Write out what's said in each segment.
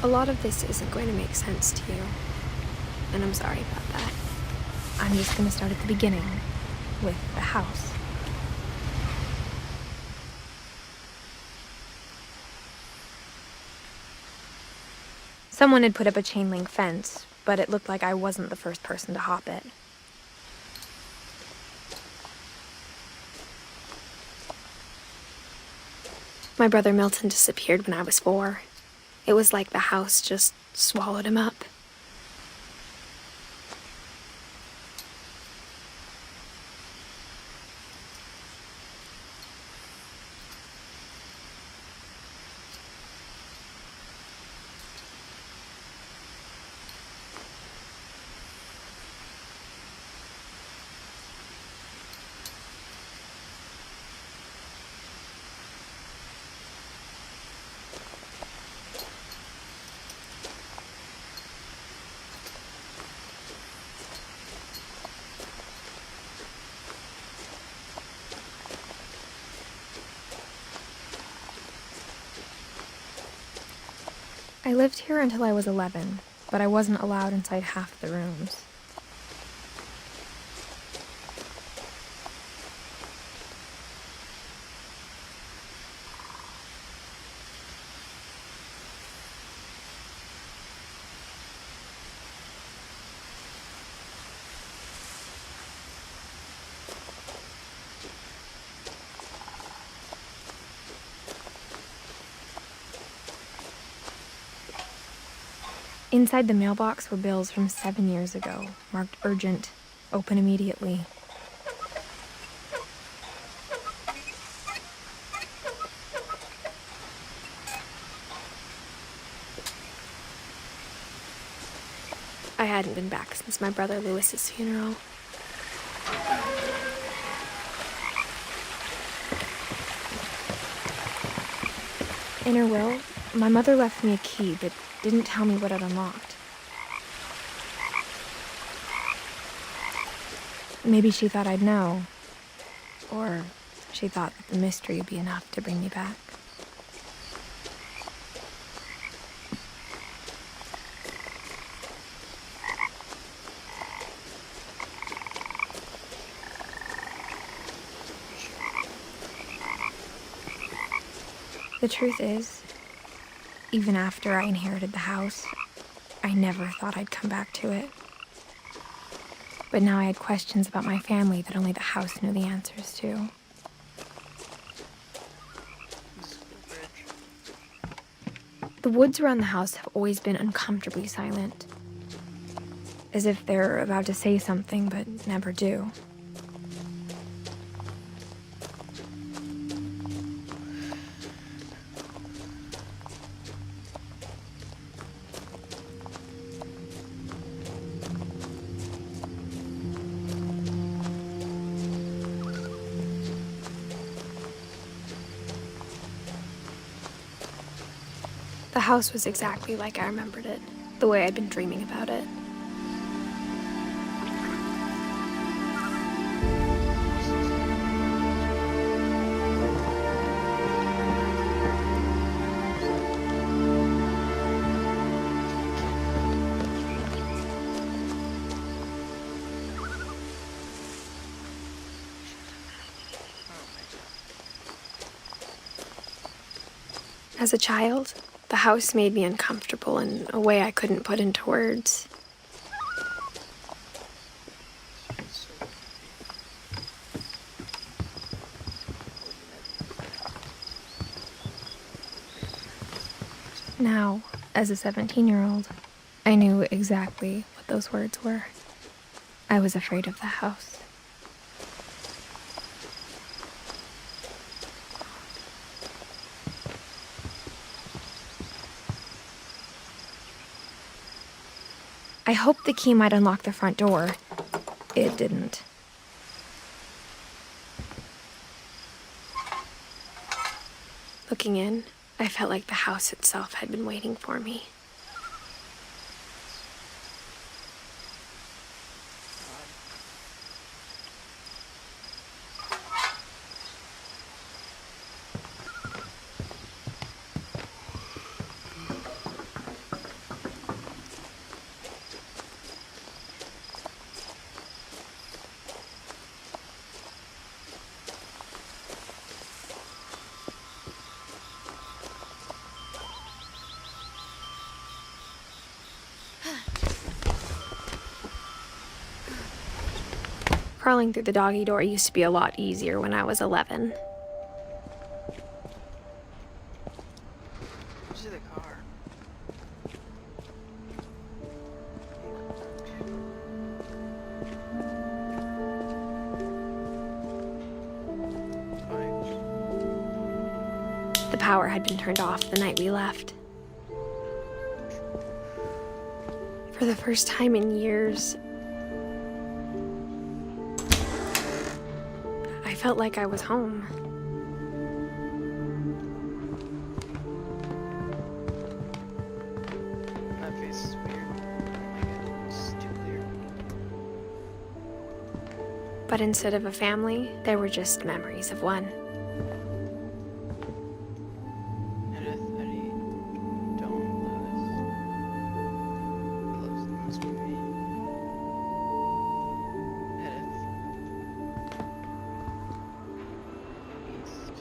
A lot of this isn't going to make sense to you, and I'm sorry about that. I'm just going to start at the beginning, with the house. Someone had put up a chain link fence, but it looked like I wasn't the first person to hop it. My brother Milton disappeared when I was 4. It was like the house just swallowed him up. I lived here until I was 11, but I wasn't allowed inside half the rooms. Inside the mailbox were bills from 7 years ago, marked urgent, open immediately. I hadn't been back since my brother Lewis's funeral. In her will, my mother left me a key, but didn't tell me what it unlocked. Maybe she thought I'd know. Or she thought that the mystery would be enough to bring me back. The truth is, even after I inherited the house, I never thought I'd come back to it. But now I had questions about my family that only the house knew the answers to. The woods around the house have always been uncomfortably silent, as if they're about to say something but never do. The house was exactly like I remembered it, the way I'd been dreaming about it. As a child, the house made me uncomfortable in a way I couldn't put into words. Now, as a 17-year-old, I knew exactly what those words were. I was afraid of the house. I hoped the key might unlock the front door. It didn't. Looking in, I felt like the house itself had been waiting for me. Crawling through the doggy door used to be a lot easier when I was 11. To the car. The power had been turned off the night we left. For the first time in years, I felt like I was home. That face is weird. Oh my god, it's too clear. But instead of a family, there were just memories of one. Edith, Eddie, don't lose. Close, it must be me. Edith. East.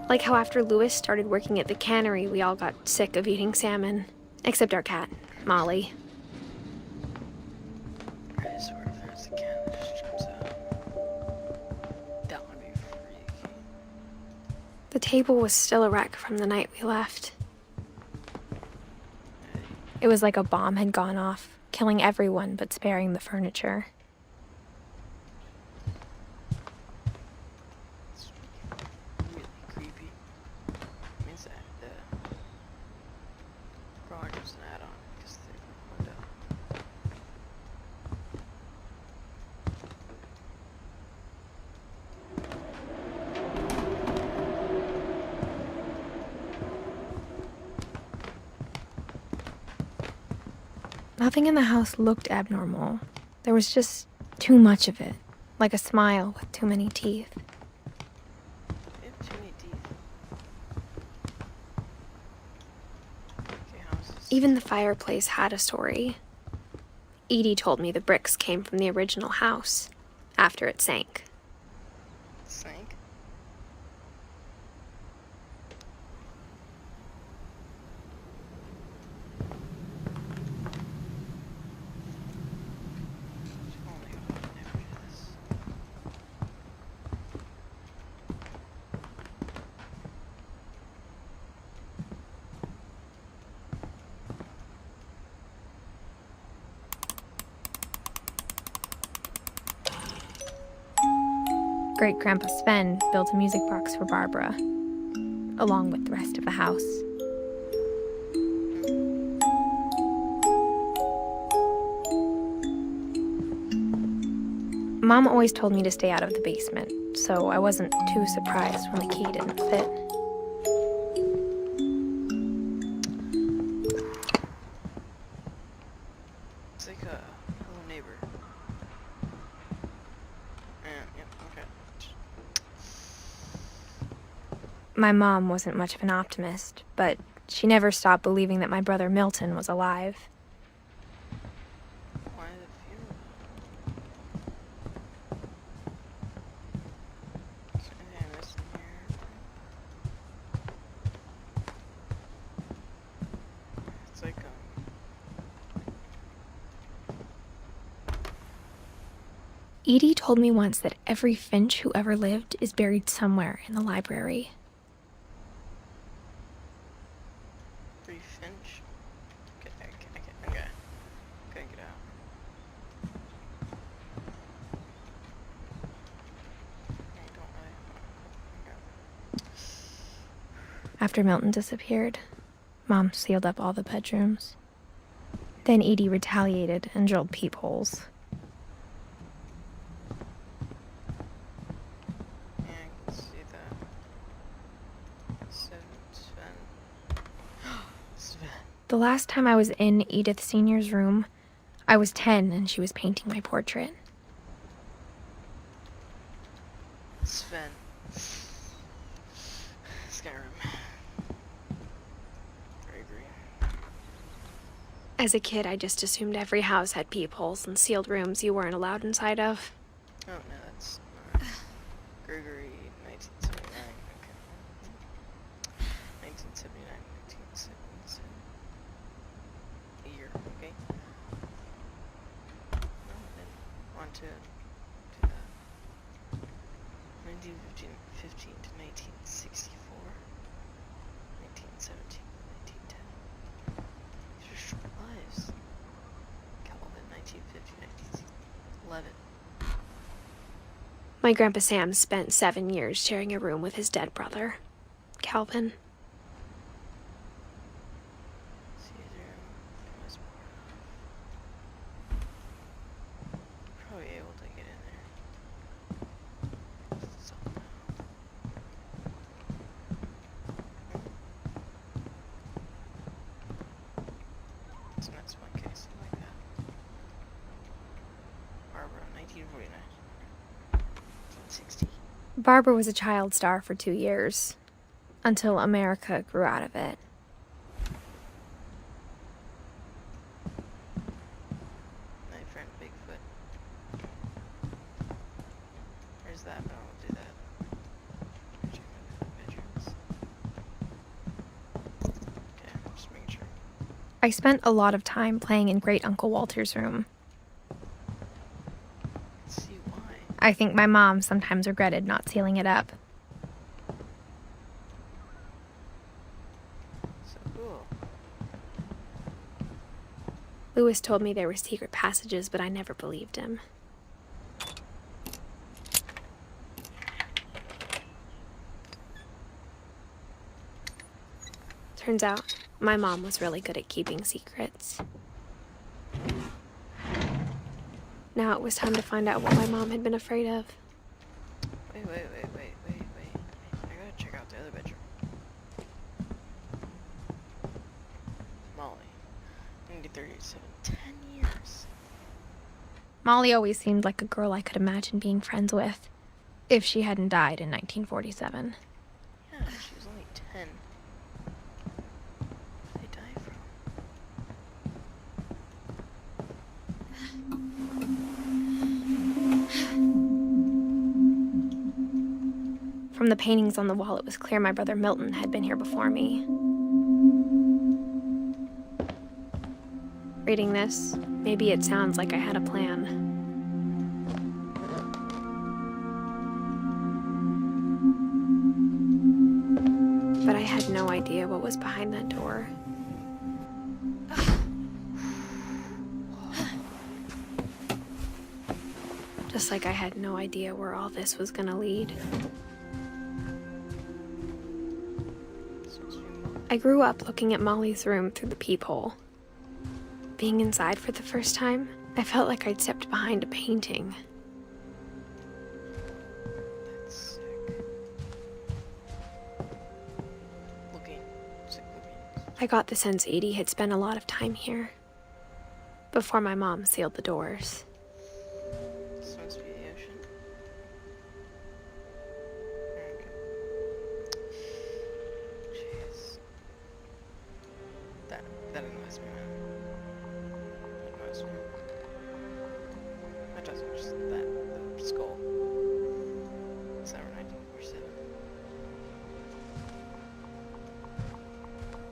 Like how after Lewis started working at the cannery, we all got sick of eating salmon. Except our cat, Molly. I swear if there's a can that just jumps out. That would be freaky. The table was still a wreck from the night we left. Eddie. It was like a bomb had gone off, killing everyone but sparing the furniture. It's really creepy. Means that the garage was an add-on because they window. Nothing in the house looked abnormal. There was just too much of it, like a smile with too many teeth. They have too many teeth. Okay, how's this? Even the fireplace had a story. Edie told me the bricks came from the original house, after it sank. Sank? Oh my god, I'd never do this. Great-Grandpa Sven built a music box for Barbara, along with the rest of the house. Mom always told me to stay out of the basement, so I wasn't too surprised when the key didn't fit. It's like a hello neighbor. Yeah, okay. My mom wasn't much of an optimist, but she never stopped believing that my brother Milton was alive. Why the funeral? Is there anything I missed in here? It's like, Edie told me once that every Finch who ever lived is buried somewhere in the library. Free Finch? Okay. Couldn't get out. I don't really want to. After Milton disappeared, Mom sealed up all the bedrooms. Then Edie retaliated and drilled peepholes. Yeah, I can see that. Sven. Sven. The last time I was in Edith Sr.'s room, I was 10 and she was painting my portrait. Sven. Skyrim. Gregory. As a kid, I just assumed every house had peepholes and sealed rooms you weren't allowed inside of. Oh no, that's Gregory, 1979. Okay. 1979, 1977. A year, okay. want to do that. 1915 to 1964. 1917 to 1910. These are short lives. Calvin, 1950 1911. My Grandpa Sam spent 7 years sharing a room with his dead brother, Calvin. Caesar was probably able to get in there. Somehow. So that's my case, like that. Barbara, 1949. 1960. Barbara was a child star for 2 years, until America grew out of it. My friend Bigfoot. There's that, but I won't do that. Check my bedrooms. Okay, just making sure. I spent a lot of time playing in Great Uncle Walter's room. Let's see why. I think my mom sometimes regretted not sealing it up. So cool. Lewis told me there were secret passages, but I never believed him. Turns out, my mom was really good at keeping secrets. Now it was time to find out what my mom had been afraid of. Wait. I gotta check out the other bedroom. Molly. 1937. 10 years. Molly always seemed like a girl I could imagine being friends with, if she hadn't died in 1947. Yeah, she was only 10. Where did they die from? From the paintings on the wall, it was clear my brother Milton had been here before me. Reading this, maybe it sounds like I had a plan. But I had no idea what was behind that door. Just like I had no idea where all this was gonna lead. I grew up looking at Molly's room through the peephole. Being inside for the first time, I felt like I'd stepped behind a painting. That's sick. Looking. Sick looking. I got the sense Edie had spent a lot of time here, before my mom sealed the doors. This must be the ocean. Okay. Jeez. That annoys me, man. That annoys me. That doesn't just the skull. December 1947.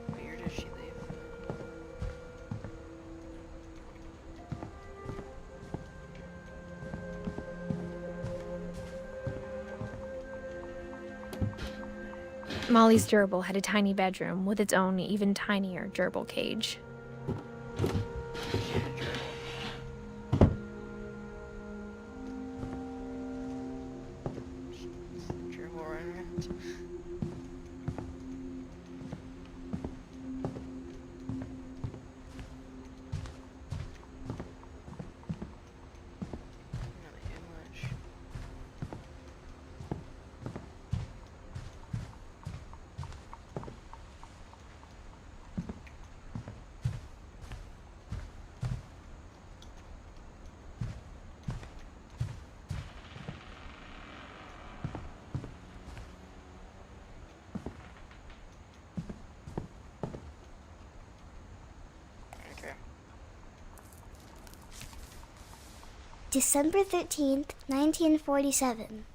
What year did she leave? Molly's gerbil had a tiny bedroom with its own even tinier gerbil cage. Gerbil running around. Another image. Okay. December 13th, 1947.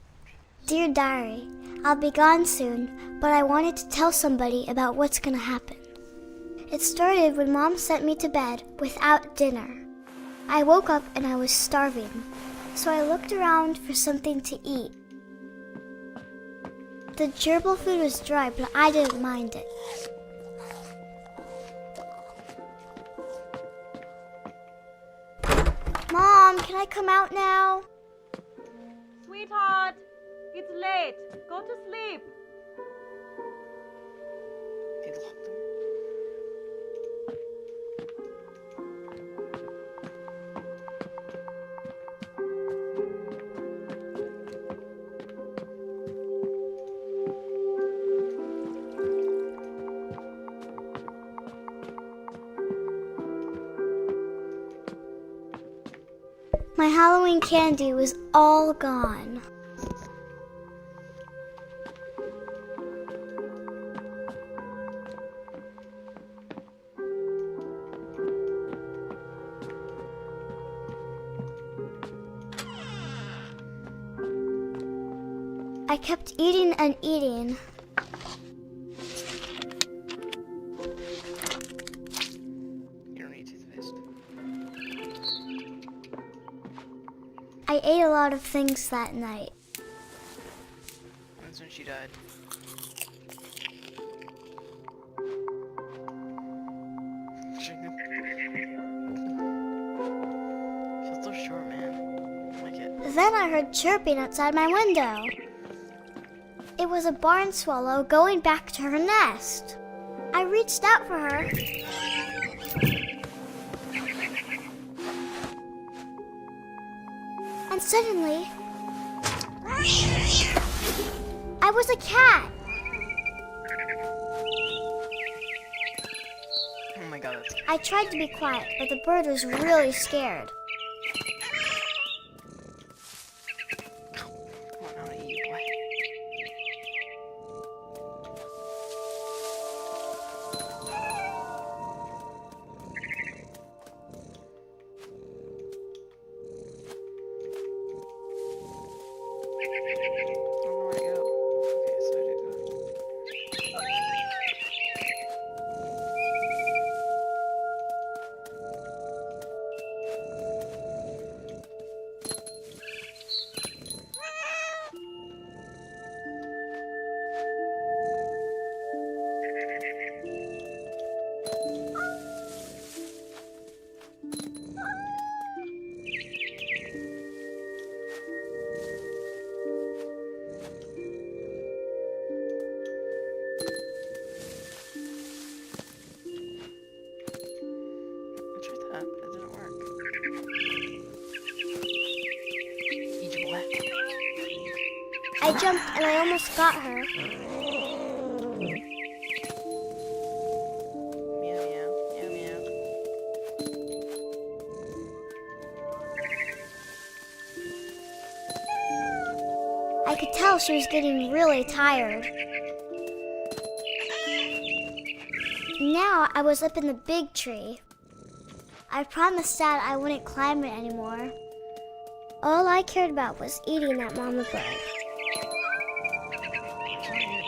Dear Diary, I'll be gone soon, but I wanted to tell somebody about what's gonna happen. It started when Mom sent me to bed without dinner. I woke up and I was starving. so I looked around for something to eat. The gerbil food was dry, but I didn't mind it. Mom, can I come out now? Sweetheart, it's late. Go to sleep. They locked them. My Halloween candy was all gone. I kept eating and eating. You don't need toothpaste. I ate a lot of things that night. That's when she died. Feels so short, man. I like it. Then I heard chirping outside my window. It was a barn swallow going back to her nest. I reached out for her. And suddenly, I was a cat. Oh my god, that's I tried to be quiet, but the bird was really scared. Come on, I wanna eat you, boy. I don't know where to go. Okay, so I do go. I tried that, but it didn't work. Eat your boy. I jumped and I almost got her. Meow meow, meow meow. I could tell she was getting really tired. Now I was up in the big tree. I promised Dad I wouldn't climb it anymore. All I cared about was eating that mama bird.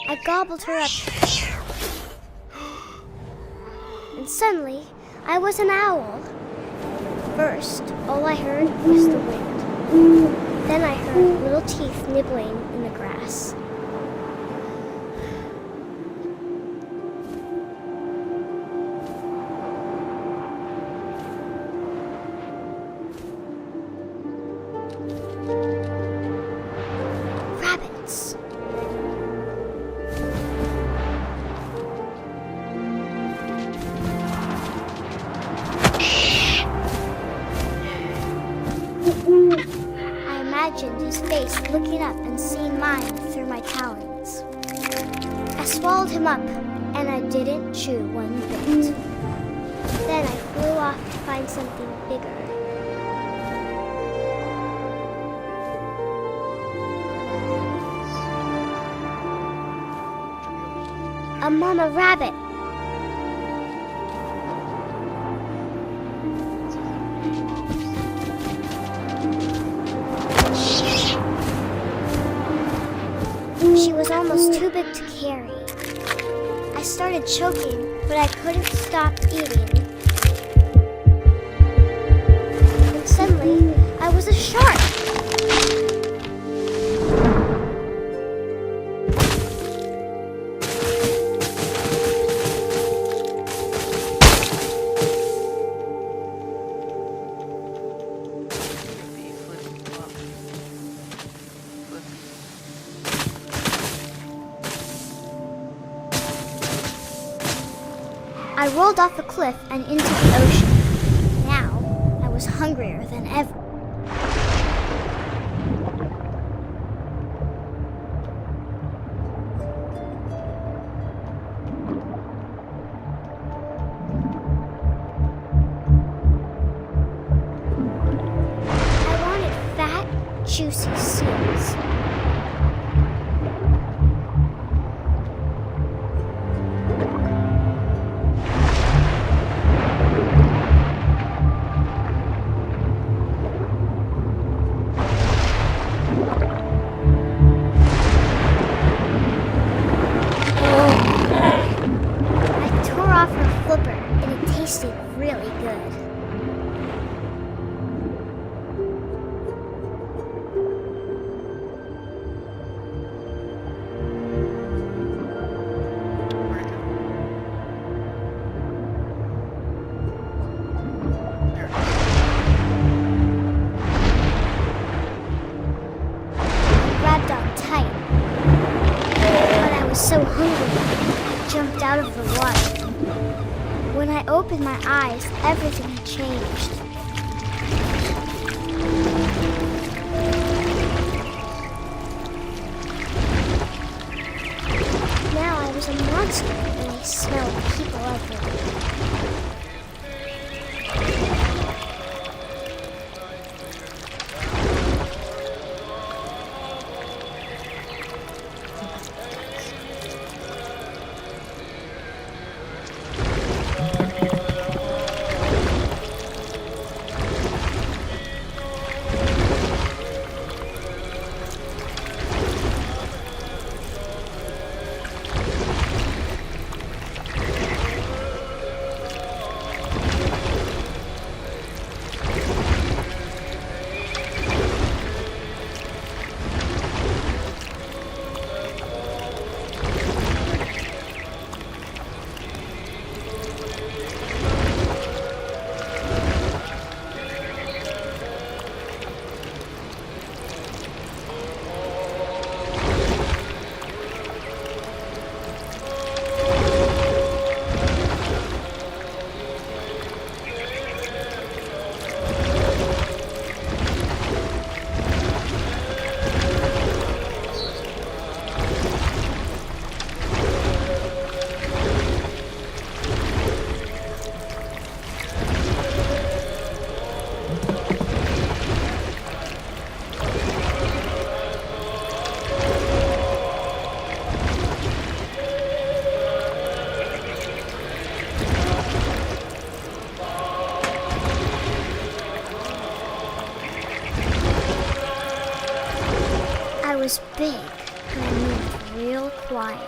I gobbled her up. And suddenly, I was an owl. First, all I heard was the wind. Then I heard little teeth nibbling in the grass. Rabbits. I imagined his face looking up and seeing mine through my talons. I swallowed him up, and I didn't chew one bit. Then I flew off to find something bigger. A mama rabbit. She was almost too big to carry. I started choking, but I couldn't stop eating. And suddenly, I was a shark. I rolled off the cliff and into the ocean. Now, I was hungrier than ever. I wanted fat, juicy seals. I tore off her flipper, and it tasted really good. Where'd it go? There it is. I grabbed on tight, but I was so hungry, I jumped out of the water. When I opened my eyes, everything had changed. Now I was a monster, and I smelled people everywhere. I was big, and I moved real quiet.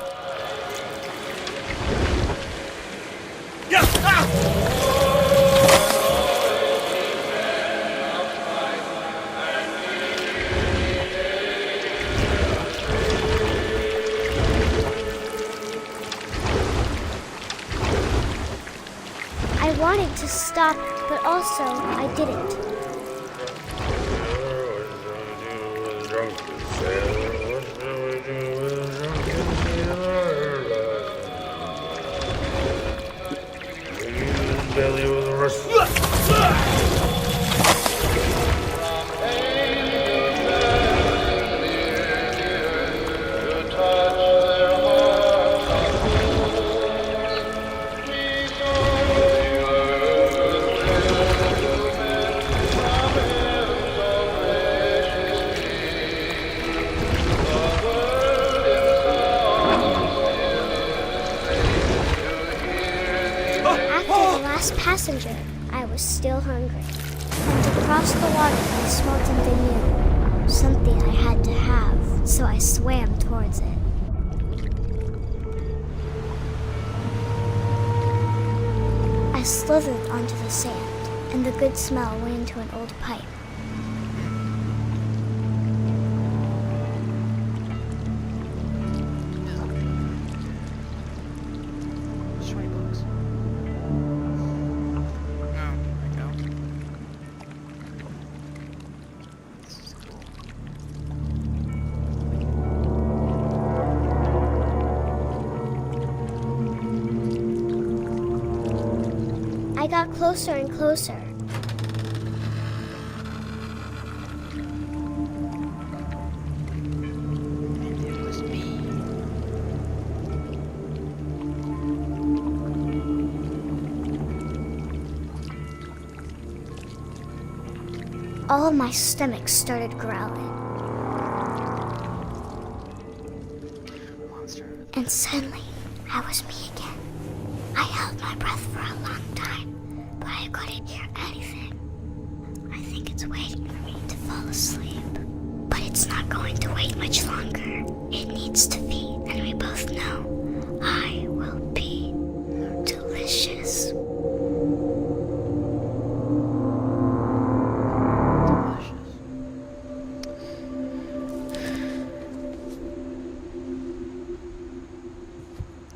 I wanted to stop, but also I didn't. Passenger, I was still hungry. And to cross the water, I smelled something new. Something I had to have, so I swam towards it. I slithered onto the sand, and the good smell went into an old pipe. I got closer and closer. And it was me. All of my stomach started growling. Monster. And suddenly, I was me again. I held my breath for a long time, but I couldn't hear anything. I think it's waiting for me to fall asleep. But it's not going to wait much longer. It needs to feed, and we both know I will be delicious.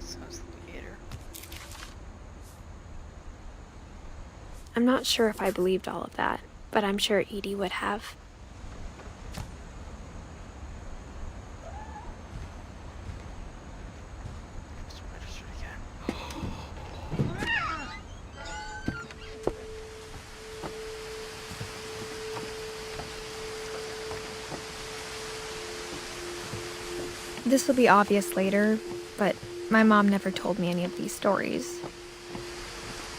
Sounds like a gator. I'm not sure if I believed all of that, but I'm sure Edie would have. Register again. This will be obvious later, but my mom never told me any of these stories.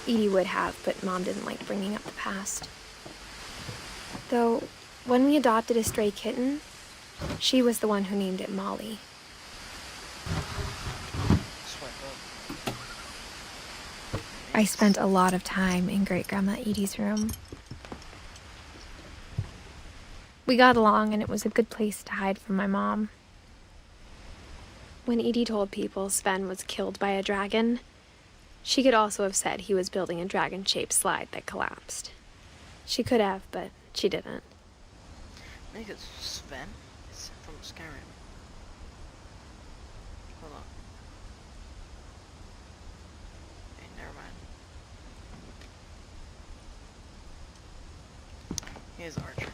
Edie would have, but Mom didn't like bringing up the past. Though, when we adopted a stray kitten, she was the one who named it Molly. Swipe up. I spent a lot of time in Great-Grandma Edie's room. We got along, and it was a good place to hide from my mom. When Edie told people Sven was killed by a dragon, she could also have said he was building a dragon-shaped slide that collapsed. She could have, but she didn't. I think it's Sven. It's from Skyrim. Hold on. Okay, never mind. He is Archer.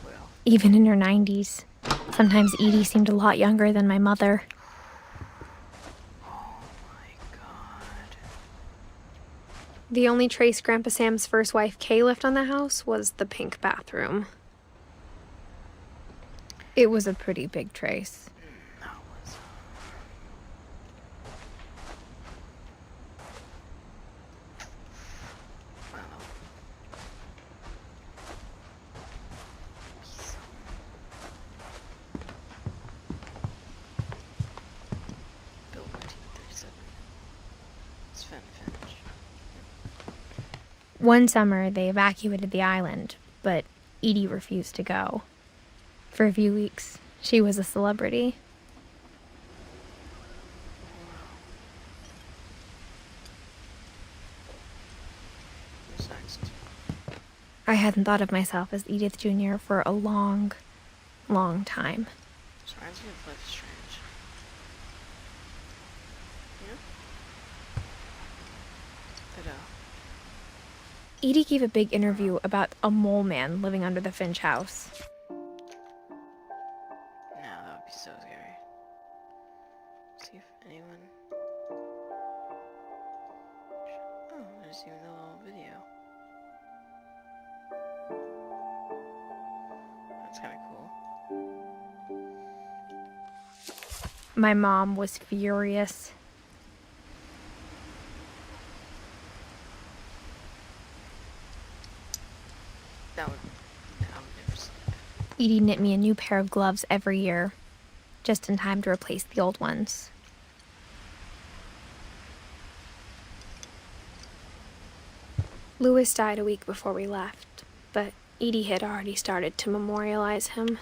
Well, Even in her 90s. Sometimes Edie seemed a lot younger than my mother. oh my god. The only trace Grandpa Sam's first wife, Kay, left on the house was the pink bathroom. It was a pretty big trace. That was. Well. Built 1937. Sven Finch. One summer, they evacuated the island, but Edie refused to go. For a few weeks, she was a celebrity. Who's next? I hadn't thought of myself as Edith Jr. for a long, long time. This reminds me of Life is Strange. Yeah? Edie gave a big interview about a mole man living under the Finch house. No, that would be so scary. See if anyone. Oh, there's even a little video. That's kind of cool. My mom was furious. That would never sleep. Edie knit me a new pair of gloves every year, just in time to replace the old ones. Louis died a week before we left, but Edie had already started to memorialize him. Okay.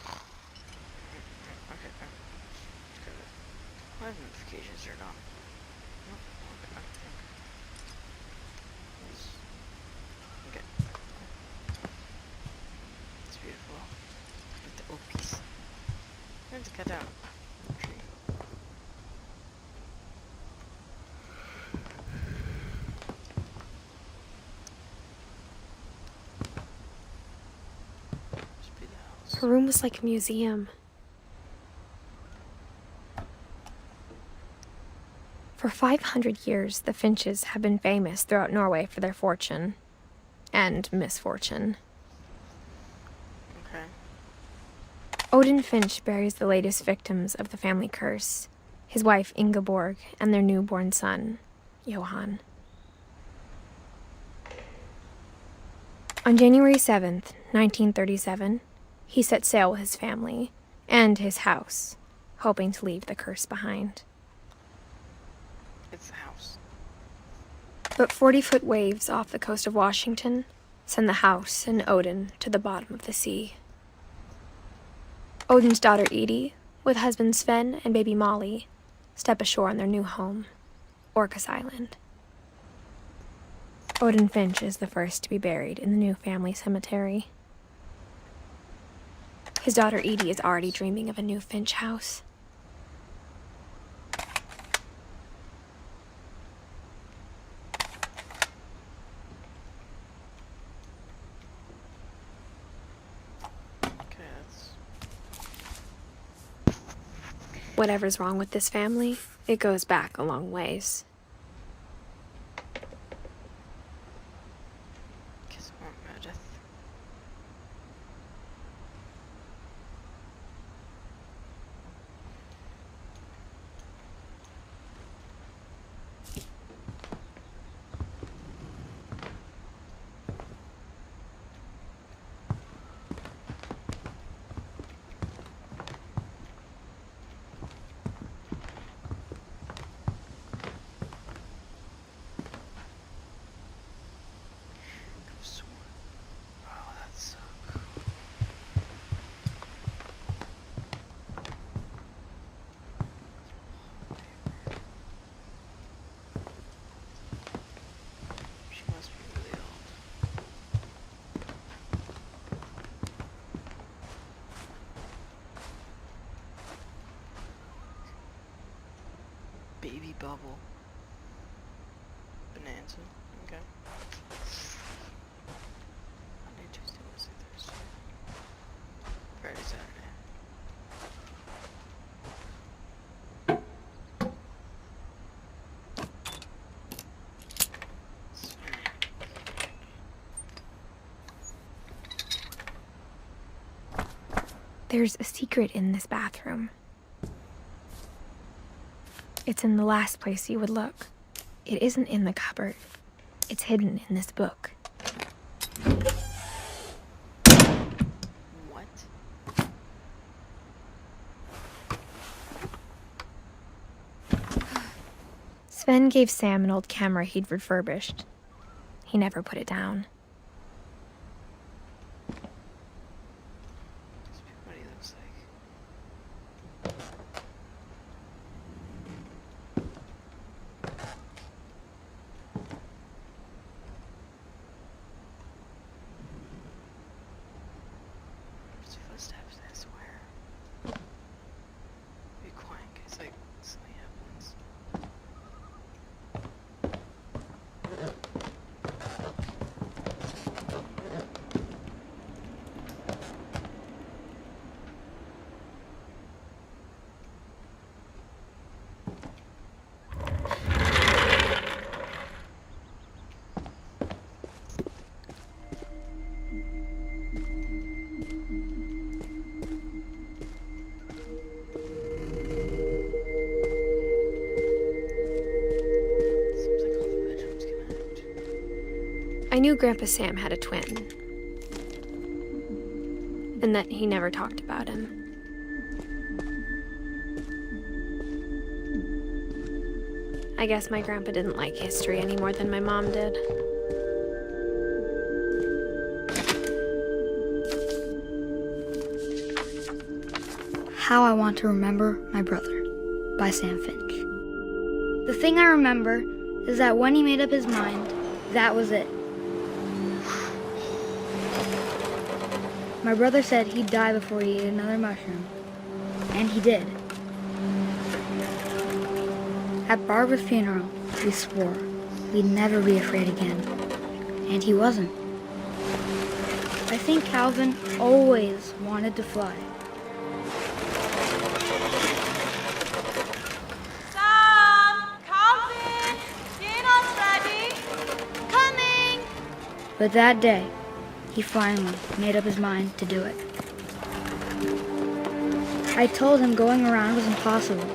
Why have notifications turned on? Nope. Okay. It's beautiful. With the oak piece. I'm going to cut down a tree. Must be the house. Her room was like a museum. For 500 years, the Finches have been famous throughout Norway for their fortune and misfortune. Okay. Odin Finch buries the latest victims of the family curse, his wife Ingeborg and their newborn son, Johan. On January 7th, 1937, he set sail with his family and his house, hoping to leave the curse behind. It's the house. But 40-foot waves off the coast of Washington send the house and Odin to the bottom of the sea. Odin's daughter Edith, with husband Sven and baby Molly, step ashore on their new home, Orcas Island. Odin Finch is the first to be buried in the new family cemetery. His daughter Edith is already dreaming of a new Finch house. Okay, that's... Whatever's wrong with this family, it goes back a long ways. Kiss more Edith. Oh, that's so cool. She must be really old. Baby bubble. Bonanza. Okay. Monday, Tuesday, Wednesday, Thursday. Friday, Saturday. There's a secret in this bathroom. It's in the last place you would look. It isn't in the cupboard. It's hidden in this book. What? Sven gave Sam an old camera he'd refurbished. He never put it down. Must be what he looks like. There's footsteps, I swear. Be quiet in case like something happens. Seems like all the bedrooms connect. I knew Grandpa Sam had a twin, and that he never talked about him. I guess my grandpa didn't like history any more than my mom did. How I Want to Remember My Brother by Sam Finch. The thing I remember is that when he made up his mind, that was it. My brother said he'd die before he ate another mushroom, and he did. At Barbara's funeral, we swore we'd never be afraid again, and he wasn't. I think Calvin always wanted to fly. Sam, come But that day, he finally made up his mind to do it. I told him going around was impossible.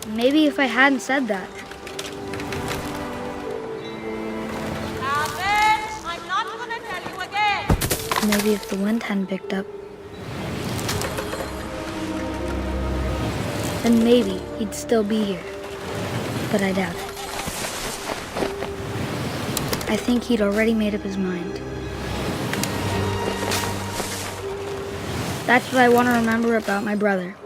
Maybe if I hadn't said that, Alvin, I'm not gonna tell you again. maybe if the wind hadn't picked up, then maybe he'd still be here. But I doubt it. I think he'd already made up his mind. That's what I want to remember about my brother.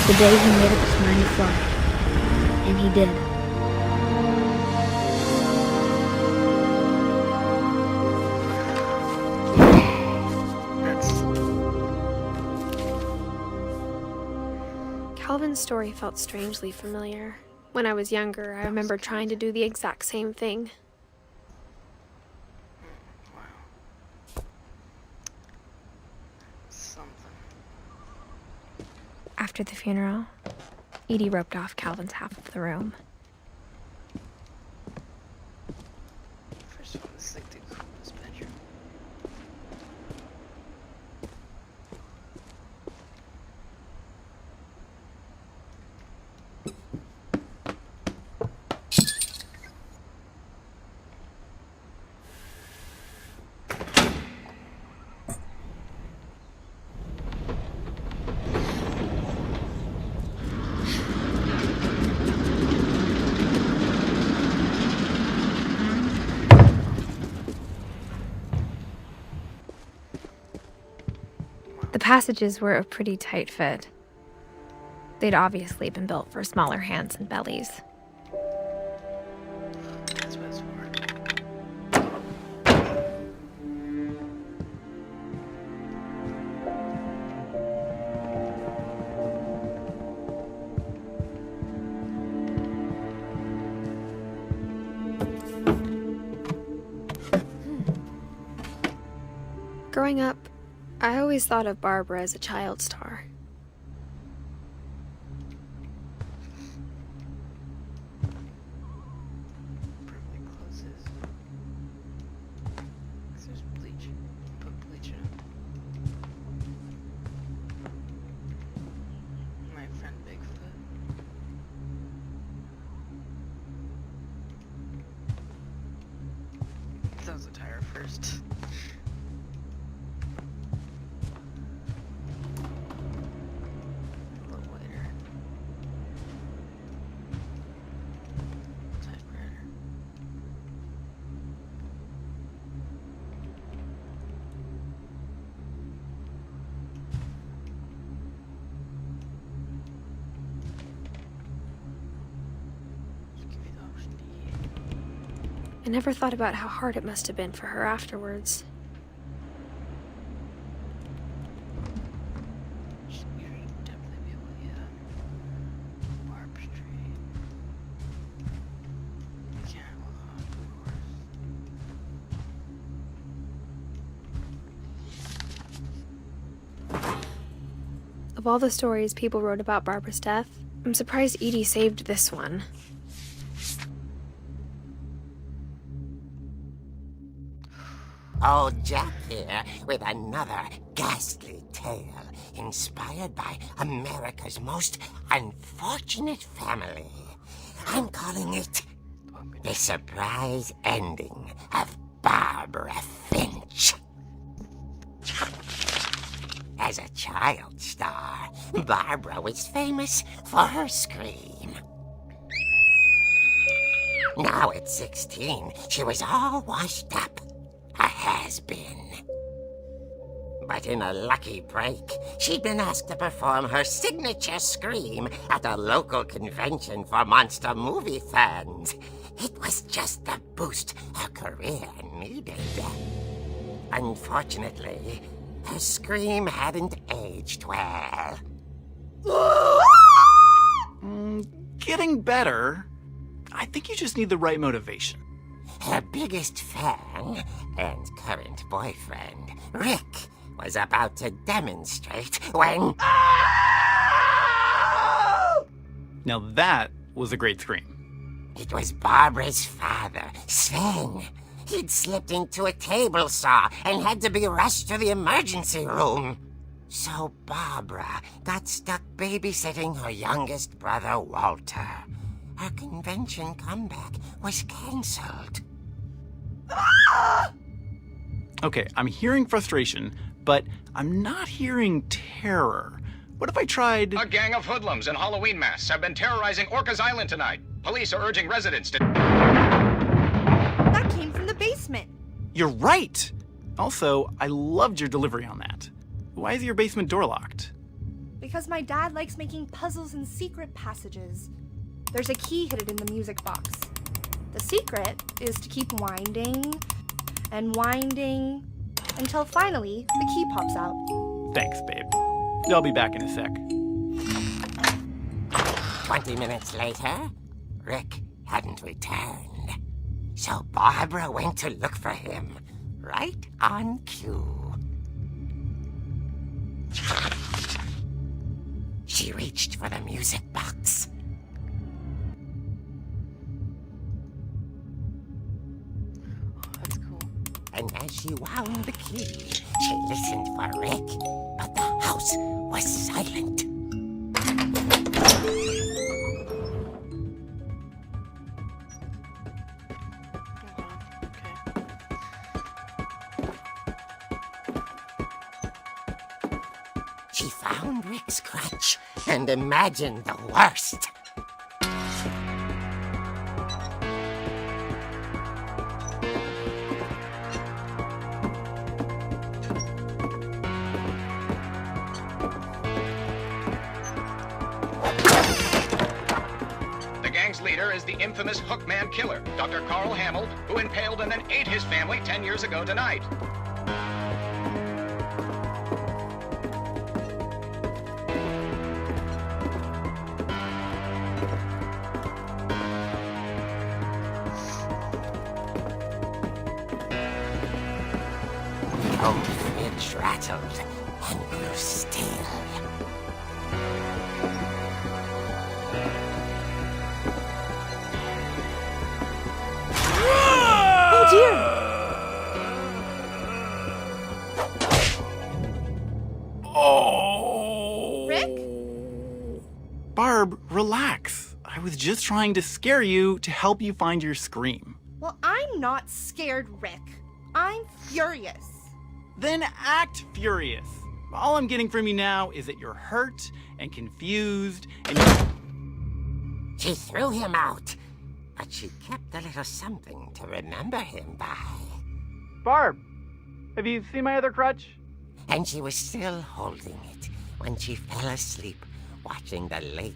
The day he made up his mind to fly. And he did. Calvin's story felt strangely familiar. When I was younger, I remember trying to do the exact same thing. Wow. Something. After the funeral, Edie roped off Calvin's half of the room. First one is like the coolest bedroom. The passages were a pretty tight fit. They'd obviously been built for smaller hands and bellies. That's what it's for. Growing up, I always thought of Barbara as a child star. Perfectly closes. There's bleach. Put bleach in it. My friend Bigfoot. That was a tire first. A little later. Typewriter. Just give you the option to eat. I never thought about how hard it must have been for her afterwards. You should definitely be able to get Barb Street. You can't look on doors. Of all the stories people wrote about Barbara's death, I'm surprised Edie saved this one. Old Jack here with another ghastly tale inspired by America's most unfortunate family. I'm calling it The Surprise Ending of Barbara Finch. As a child star, Barbara was famous for her scream. Now at 16, she was all washed up. A has-been. But in a lucky break, she'd been asked to perform her signature scream at a local convention for monster movie fans. It was just the boost her career needed. Unfortunately, her scream hadn't aged well. Getting better. I think you just need the right motivation. Her biggest fan and current boyfriend, Rick, was about to demonstrate when... Now that was a great scream. It was Barbara's father, Sven. He'd slipped into a table saw and had to be rushed to the emergency room. So Barbara got stuck babysitting her youngest brother, Walter. Her convention comeback was cancelled. Okay, I'm hearing frustration, but I'm not hearing terror. What if I tried... A gang of hoodlums in Halloween masks have been terrorizing Orcas Island tonight. Police are urging residents to... That came from the basement. You're right! Also, I loved your delivery on that. Why is your basement door locked? Because my dad likes making puzzles and secret passages. There's a key hidden in the music box. The secret is to keep winding and winding until finally the key pops out. Thanks, babe. I'll be back in a sec. 20 minutes later, Rick hadn't returned. So Barbara went to look for him, right on cue. She reached for the music box. That's cool. And as she wound the key, she listened for Rick, but the house was silent. She found Rick's crutch and imagined the worst. The gang's leader is the infamous Hookman killer, Dr. Carl Hamill, who impaled and then ate his family 10 years ago tonight. Oh, Finch rattled and grew still. Oh dear! Oh! Rick? Barb, relax. I was just trying to scare you to help you find your scream. Well, I'm not scared, Rick. I'm furious. Then act furious. All I'm getting from you now is that you're hurt and confused and She threw him out, but she kept a little something to remember him by. Barb, have you seen my other crutch? And she was still holding it when she fell asleep watching the late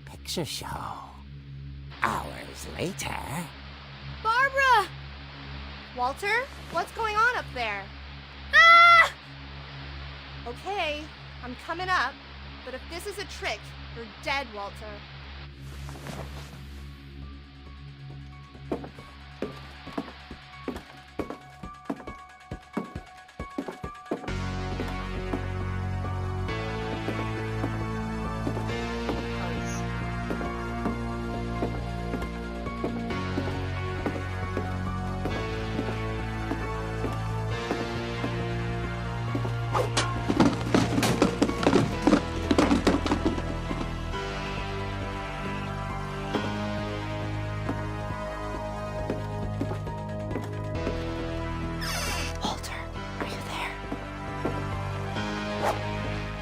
picture show. Hours later... Barbara! Walter, what's going on up there? Ah! Okay, I'm coming up, but if this is a trick, you're dead, Walter.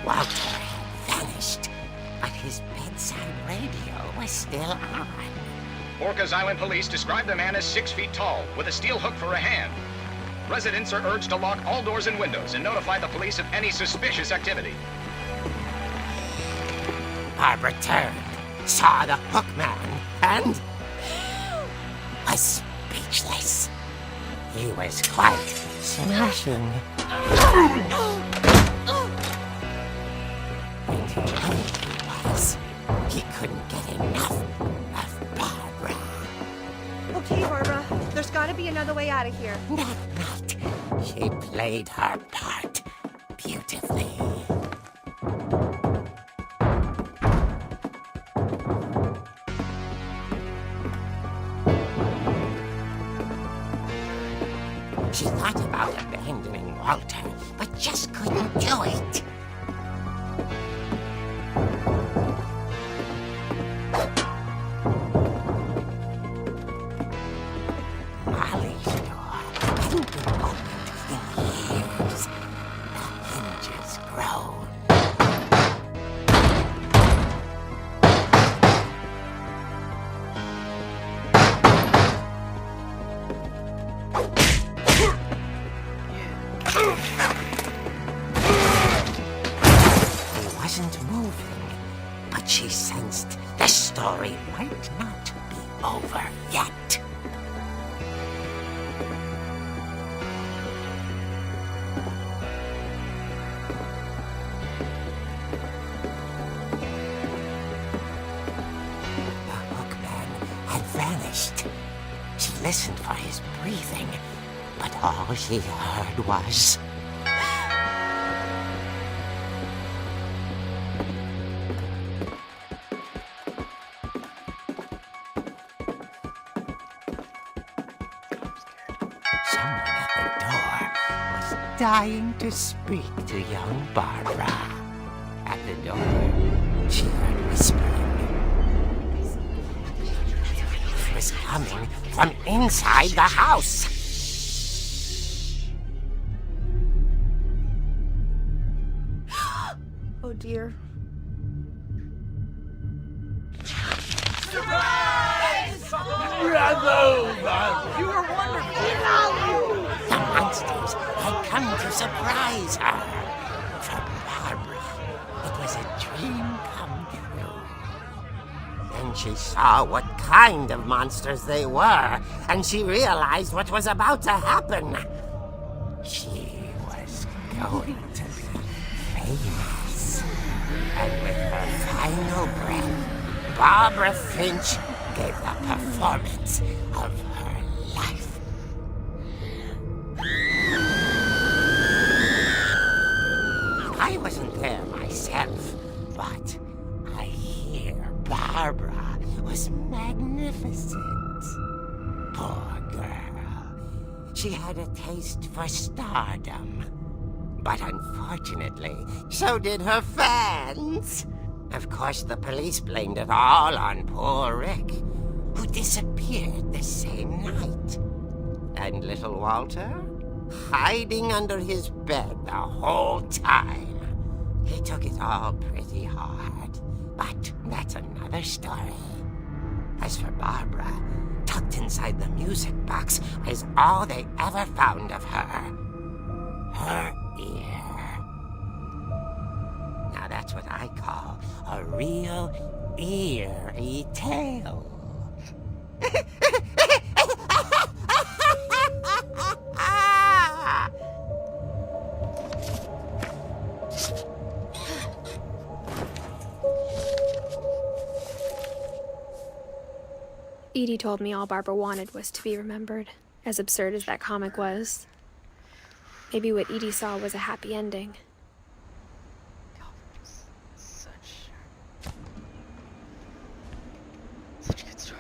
Walter had vanished, but his bedside radio was still on. Orcas Island police describe the man as 6 feet tall, with a steel hook for a hand. Residents are urged to lock all doors and windows and notify the police of any suspicious activity. Barbara turned, saw the hook man, and was speechless. He was quite smashing. And who he was, he couldn't get enough of Barbara. gotta be another way out of here. That night, she played her part beautifully. She thought about abandoning Walter, but just couldn't do it. Molly's door hadn't been opened in years. The hinges groaned. He wasn't moving, but she sensed the story might not be over yet. The hookman had vanished. She listened for his breathing, but all she heard was... Someone at the door was dying to speak to young Barbara. At the door, she heard whispering. It was coming from inside the house. Oh dear. The monsters had come to surprise her. For Barbara, it was a dream come true. Then she saw what kind of monsters they were, and she realized what was about to happen. She was going to be famous. And with her final breath, Barbara Finch gave the performance of her life. I wasn't there myself, but I hear Barbara was magnificent. Poor girl. She had a taste for stardom. But unfortunately, so did her fans. Of course, the police blamed it all on poor Rick, who disappeared the same night. And little Walter? Hiding under his bed the whole time. He took it all pretty hard, but that's another story. As for Barbara, tucked inside the music box is all they ever found of her. Her ear. Now that's what I call a real eerie tale. Edie told me all Barbara wanted was to be remembered, as absurd as that comic was. Maybe what Edie saw was a happy ending. Such a good story.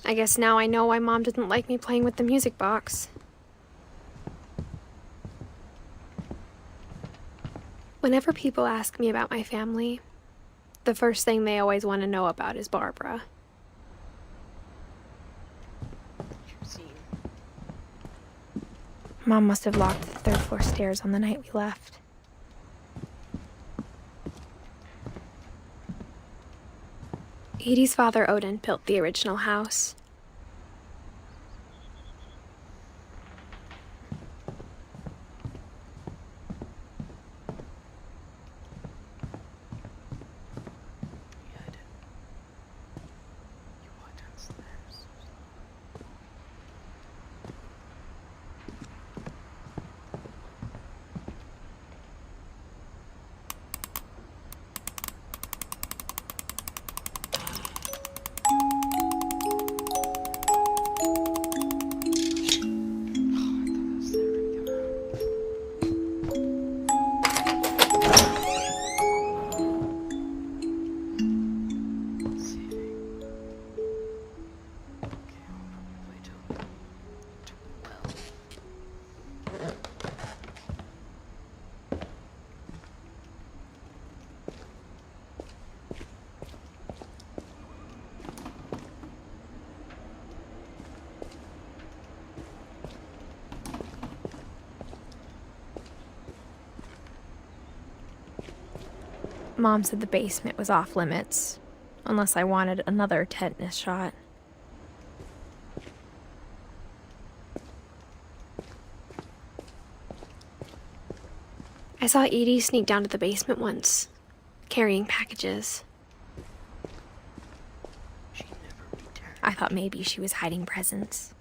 I guess now I know why Mom didn't like me playing with the music box. Whenever people ask me about my family, the first thing they always want to know about is Barbara. Mom must have locked the third floor stairs on the night we left. Edie's father, Odin, built the original house. Mom said the basement was off limits, unless I wanted another tetanus shot. I saw Edie sneak down to the basement once, carrying packages. She never returned. I thought maybe she was hiding presents.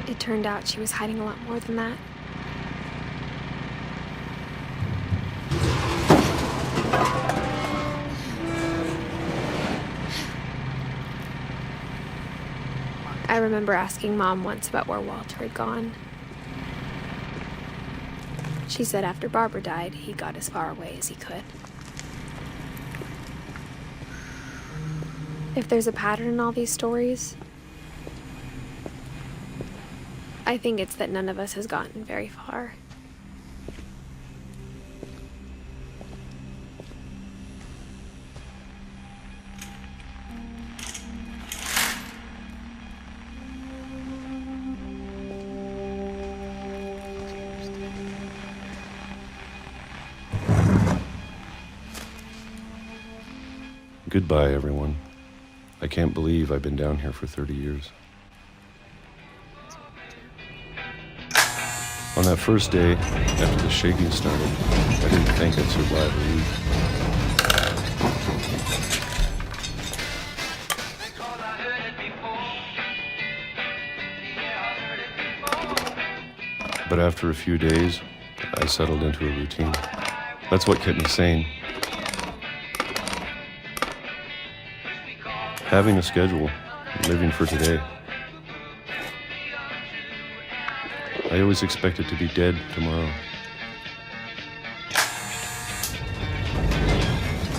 It turned out she was hiding a lot more than that. I remember asking Mom once about where Walter had gone. She said after Barbara died, he got as far away as he could. If there's a pattern in all these stories, I think it's that none of us has gotten very far. Goodbye, everyone. I can't believe I've been down here for 30 years. On that first day, after the shaking started, I didn't think I'd survive a week. But after a few days, I settled into a routine. That's what kept me sane. Having a schedule, living for today. I always expected to be dead tomorrow.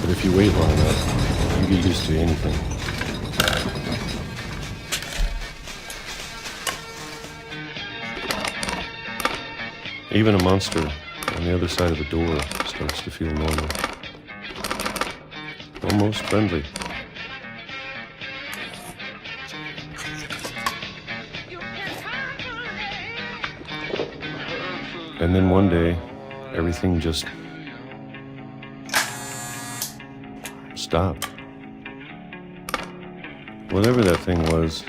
But if you wait long enough, you get used to anything. Even a monster on the other side of the door starts to feel normal. Almost friendly. And then one day, everything just stopped. Whatever that thing was,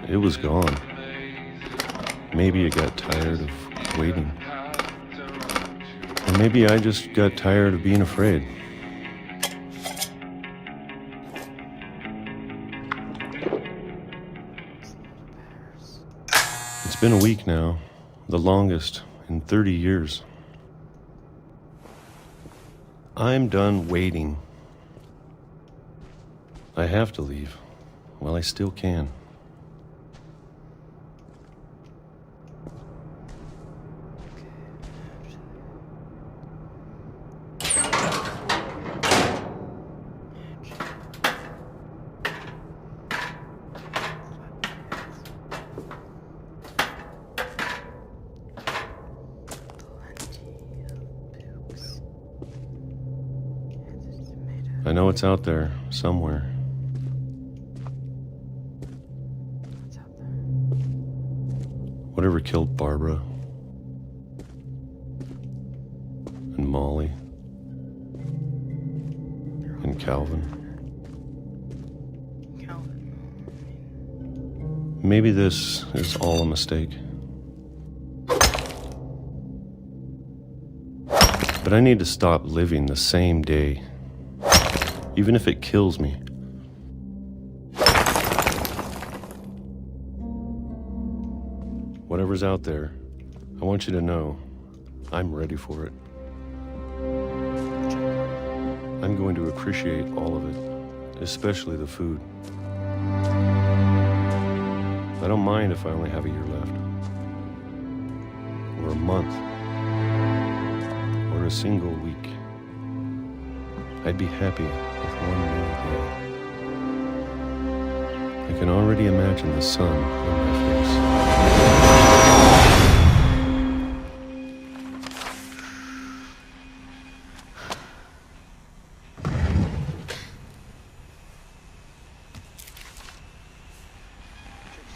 it was gone. Maybe it got tired of waiting. Or maybe I just got tired of being afraid. It's been a week now, the longest in 30 years. I'm done waiting. I have to leave while I still can. I know it's out there, somewhere. Whatever killed Barbara and Molly and Calvin. Maybe this is all a mistake. But I need to stop living the same day. Even if it kills me. Whatever's out there, I want you to know I'm ready for it. I'm going to appreciate all of it, especially the food. I don't mind if I only have a year left, or a month, or a single week. I'd be happy with one more day. I can already imagine the sun on my face.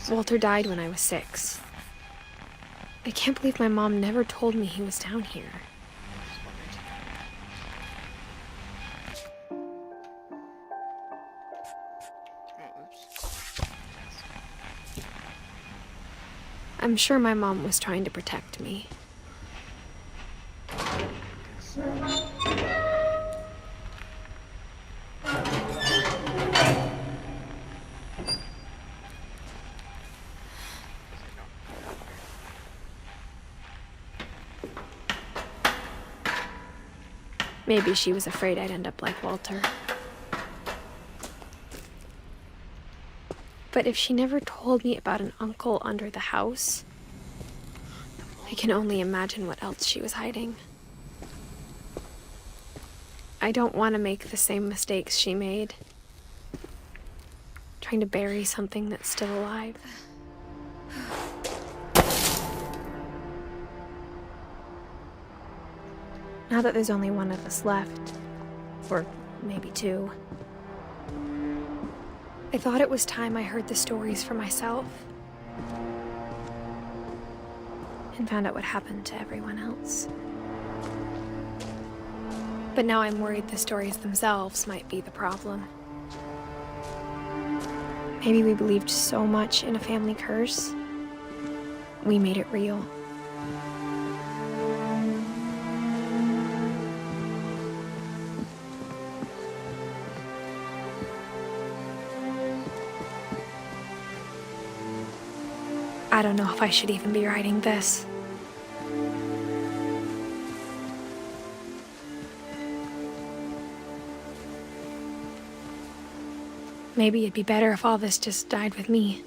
Walter died when I was 6. I can't believe my mom never told me he was down here. I'm sure my mom was trying to protect me. Maybe she was afraid I'd end up like Walter. But if she never told me about an uncle under the house, I can only imagine what else she was hiding. I don't want to make the same mistakes she made, trying to bury something that's still alive. Now that there's only one of us left, or maybe two, I thought it was time I heard the stories for myself and found out what happened to everyone else. But now I'm worried the stories themselves might be the problem. Maybe we believed so much in a family curse, we made it real. I don't know if I should even be writing this. Maybe it'd be better if all this just died with me.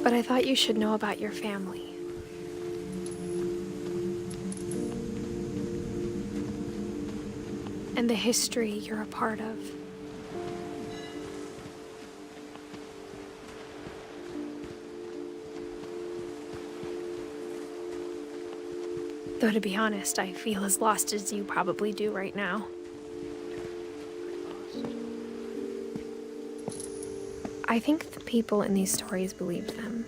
But I thought you should know about your family. And the history you're a part of. Though to be honest, I feel as lost as you probably do right now. I think the people in these stories believed them,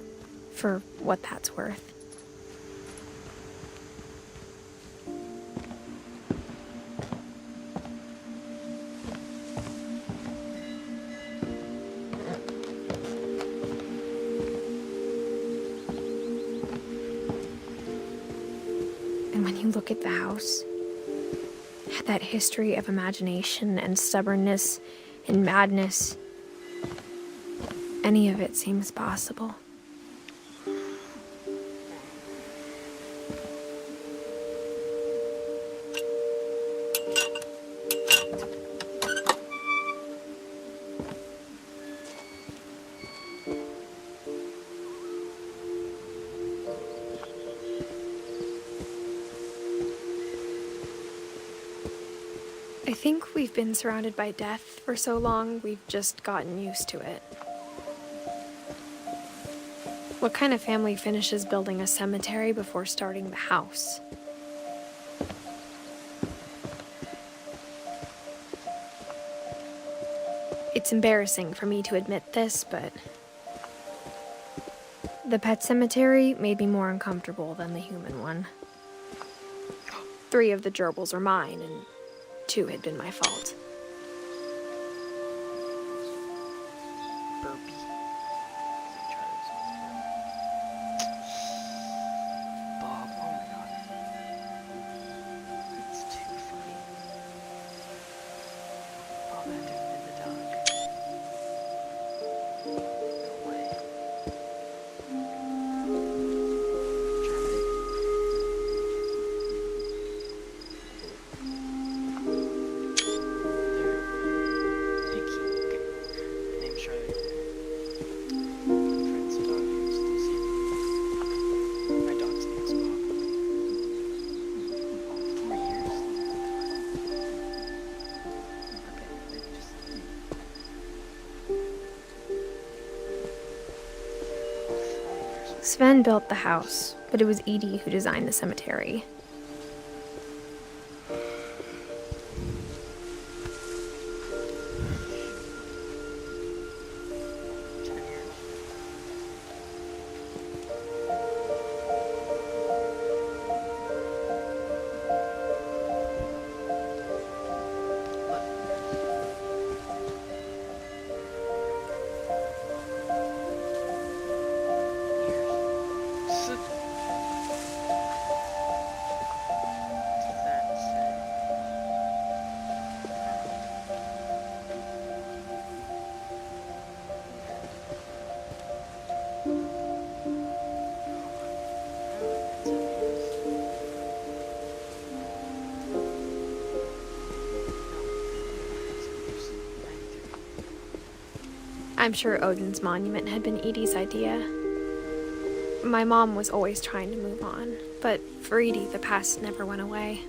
for what that's worth. And when you look at the house, that history of imagination and stubbornness and madness, any of it seems possible. I think we've been surrounded by death for so long, we've just gotten used to it. What kind of family finishes building a cemetery before starting the house? It's embarrassing for me to admit this, but the pet cemetery made me more uncomfortable than the human one. 3 of the gerbils are mine, and 2 had been my fault. Burpee. Bob, oh my god. It's too funny. Oh, that dude did the dog. No way. Sven built the house, but it was Edith who designed the cemetery. I'm sure Odin's monument had been Edie's idea. My mom was always trying to move on, but for Edie, the past never went away.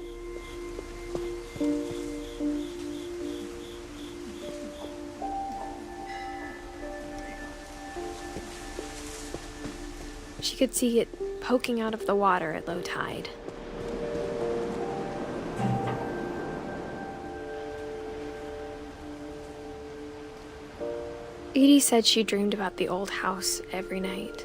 She could see it poking out of the water at low tide. Edie said she dreamed about the old house every night.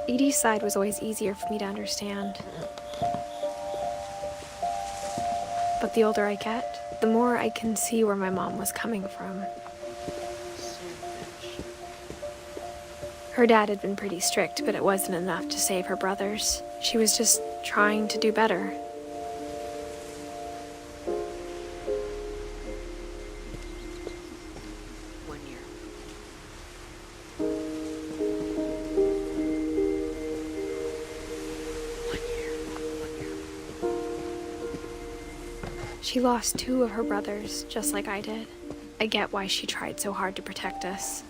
Edie's side was always easier for me to understand. But the older I get, the more I can see where my mom was coming from. Her dad had been pretty strict, but it wasn't enough to save her brothers. She was just trying to do better. She lost 2 of her brothers, just like I did. I get why she tried so hard to protect us.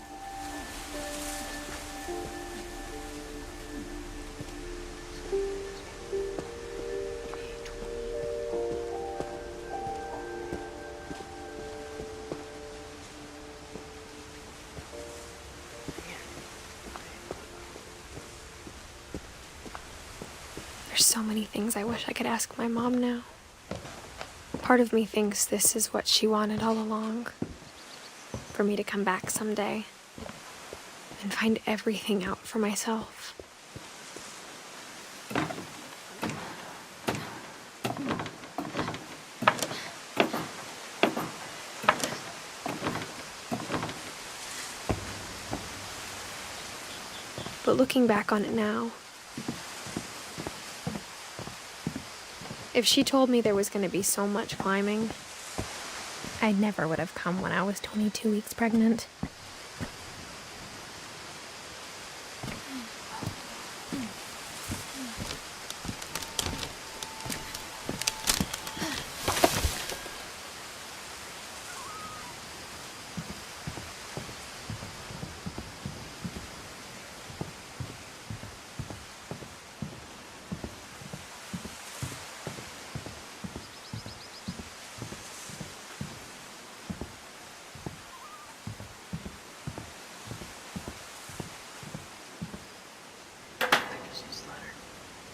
There's so many things I wish I could ask my mom now. Part of me thinks this is what she wanted all along. For me to come back someday and find everything out for myself. But looking back on it now, if she told me there was going to be so much climbing, I never would have come when I was 22 weeks pregnant.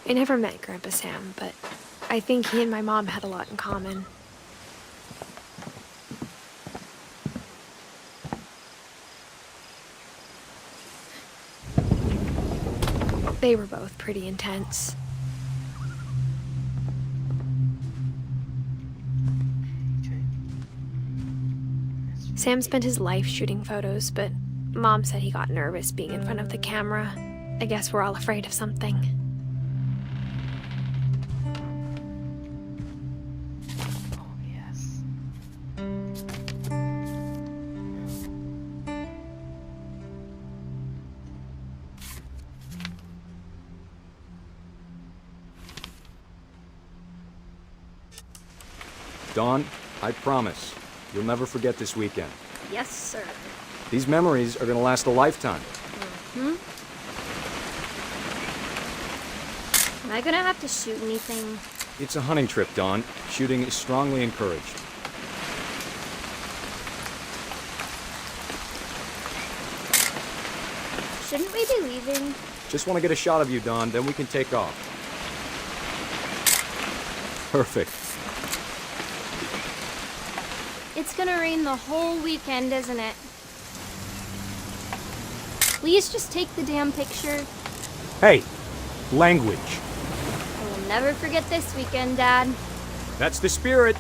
I never met Grandpa Sam, but I think he and my mom had a lot in common. They were both pretty intense. Sam spent his life shooting photos, but Mom said he got nervous being in front of the camera. I guess we're all afraid of something. Dawn, I promise, you'll never forget this weekend. Yes, sir. These memories are gonna last a lifetime. Am I gonna have to shoot anything? It's a hunting trip, Dawn. Shooting is strongly encouraged. Shouldn't we be leaving? Just want to get a shot of you, Dawn, then we can take off. Perfect. It's gonna rain the whole weekend, isn't it? Please just take the damn picture. Hey, language. I will never forget this weekend, Dad. That's the spirit.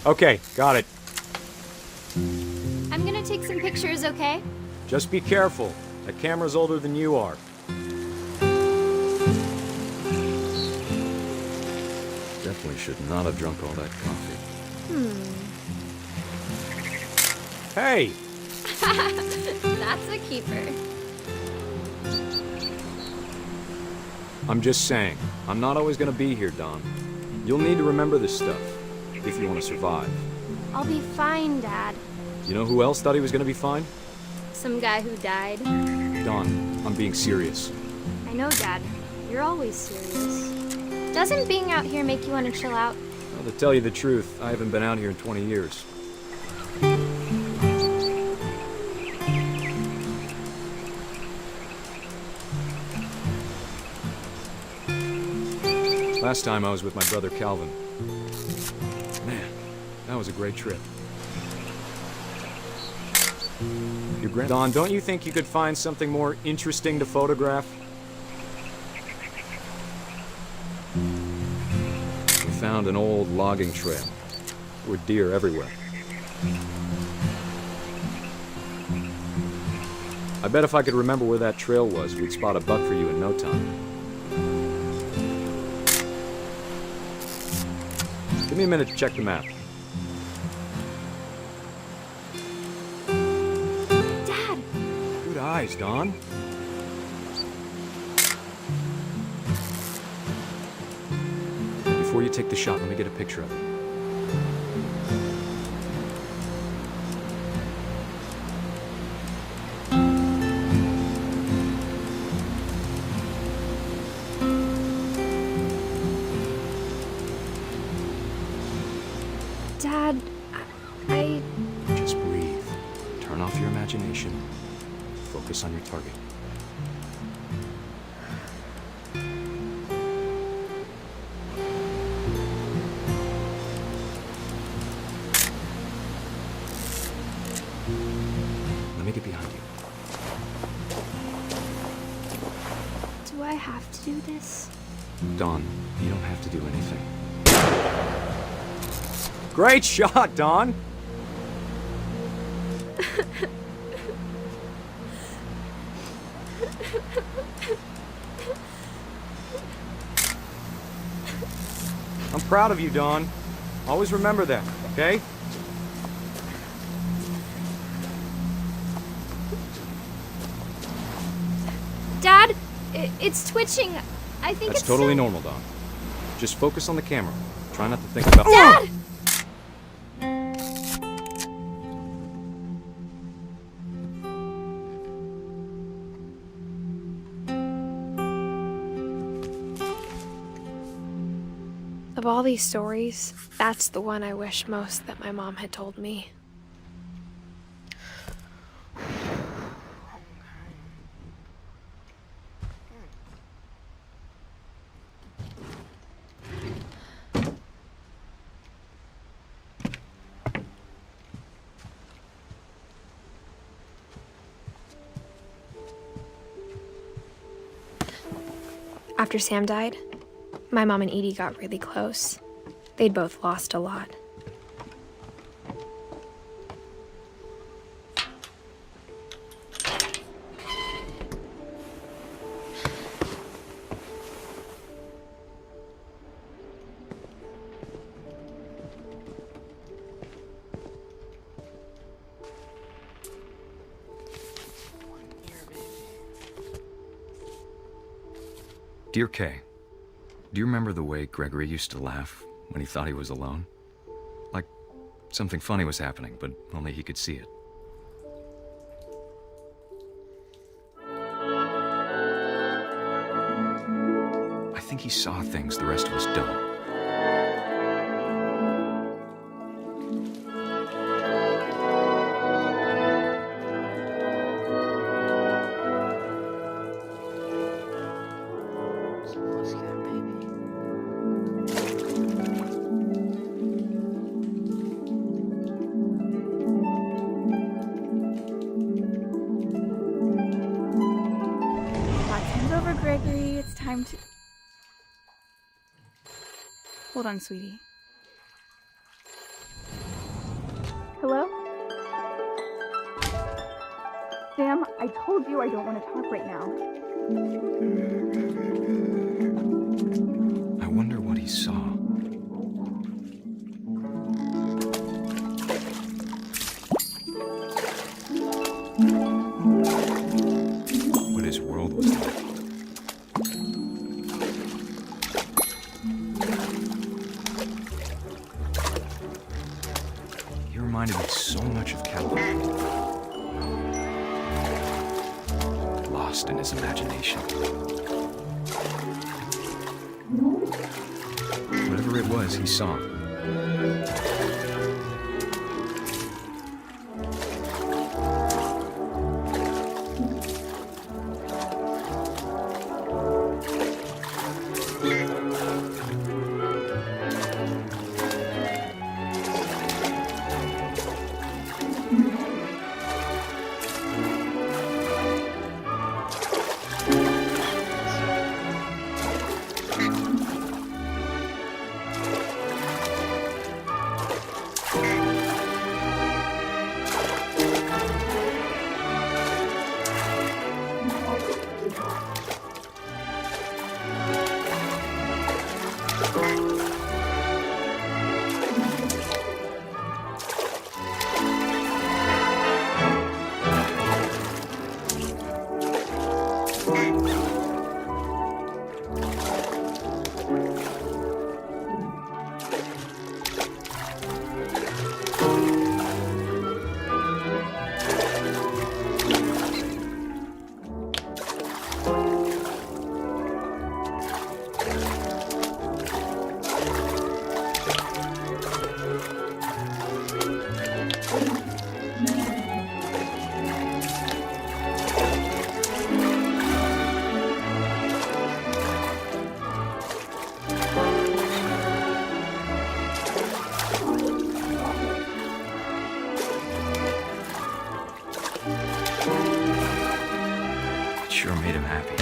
Okay, got it. I'm gonna take some pictures, okay? Just be careful. That camera's older than you are. Definitely should not have drunk all that coffee. Hey! That's a keeper. I'm just saying, I'm not always gonna be here, Dawn. You'll need to remember this stuff, if you want to survive. I'll be fine, Dad. You know who else thought he was gonna be fine? Some guy who died. Dawn, I'm being serious. I know, Dad. You're always serious. Doesn't being out here make you want to chill out? Well, to tell you the truth, I haven't been out here in 20 years. Last time I was with my brother Calvin. Man, that was a great trip. Dawn, don't you think you could find something more interesting to photograph? We found an old logging trail. There were deer everywhere. I bet if I could remember where that trail was, we'd spot a buck for you in no time. Give me a minute to check the map. Dad! Good eyes, Dawn. Before you take the shot, let me get a picture of it. Dad, I... Just breathe. Turn off your imagination. Focus on your target. Let me get behind you. Do I have to do this? Dawn, you don't have to do anything. Great shot, Dawn! I'm proud of you, Dawn. Always remember that, okay? Dad, it's twitching. I think That's it's totally so... normal, Dawn. Just focus on the camera. Try not to think about... Dad! Of all these stories, that's the one I wish most that my mom had told me. After Sam died, my mom and Edie got really close. They'd both lost a lot. Dear Kay, do you remember the way Gregory used to laugh when he thought he was alone? Like something funny was happening, but only he could see it. I think he saw things the rest of us don't. Gregory, it's time to... Hold on, sweetie. Hello? Sam, I told you I don't want to talk right now. I wonder what he saw. image of Calvin. Lost in his imagination. Whatever it was, he saw. Sure made him happy.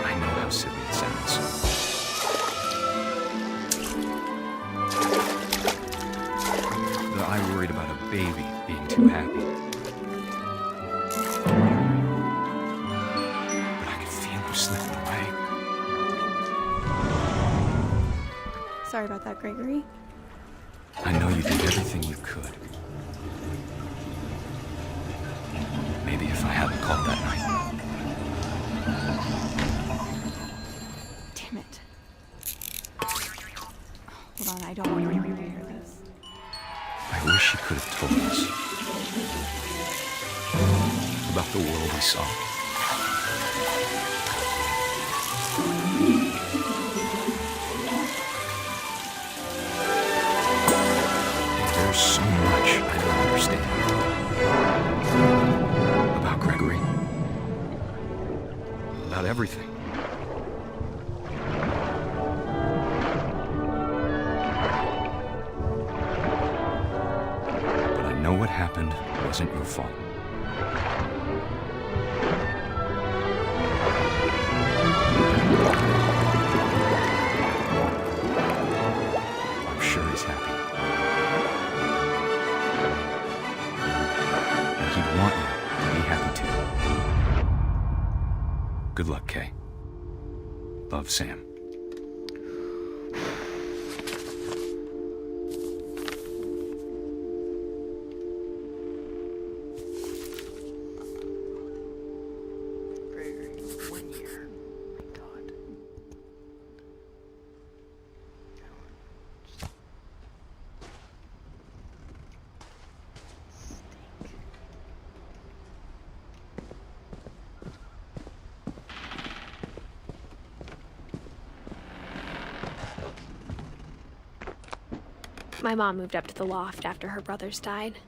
I know how silly it sounds. But I worried about a baby being too happy. Slipping away. Sorry about that, Gregory. I know you did everything you could. Maybe if I hadn't called that night. Damn it. Hold on, I don't want anyone to hear this. I wish you could have told us about the world we saw. There's so much I don't understand about Gregory, about everything. But I know what happened wasn't your fault. I'm sure he's happy. He'd want you to be happy too. Good luck, Kay. Love, Sam. Gregory, 1 year. My God. My mom moved up to the loft after her brothers died.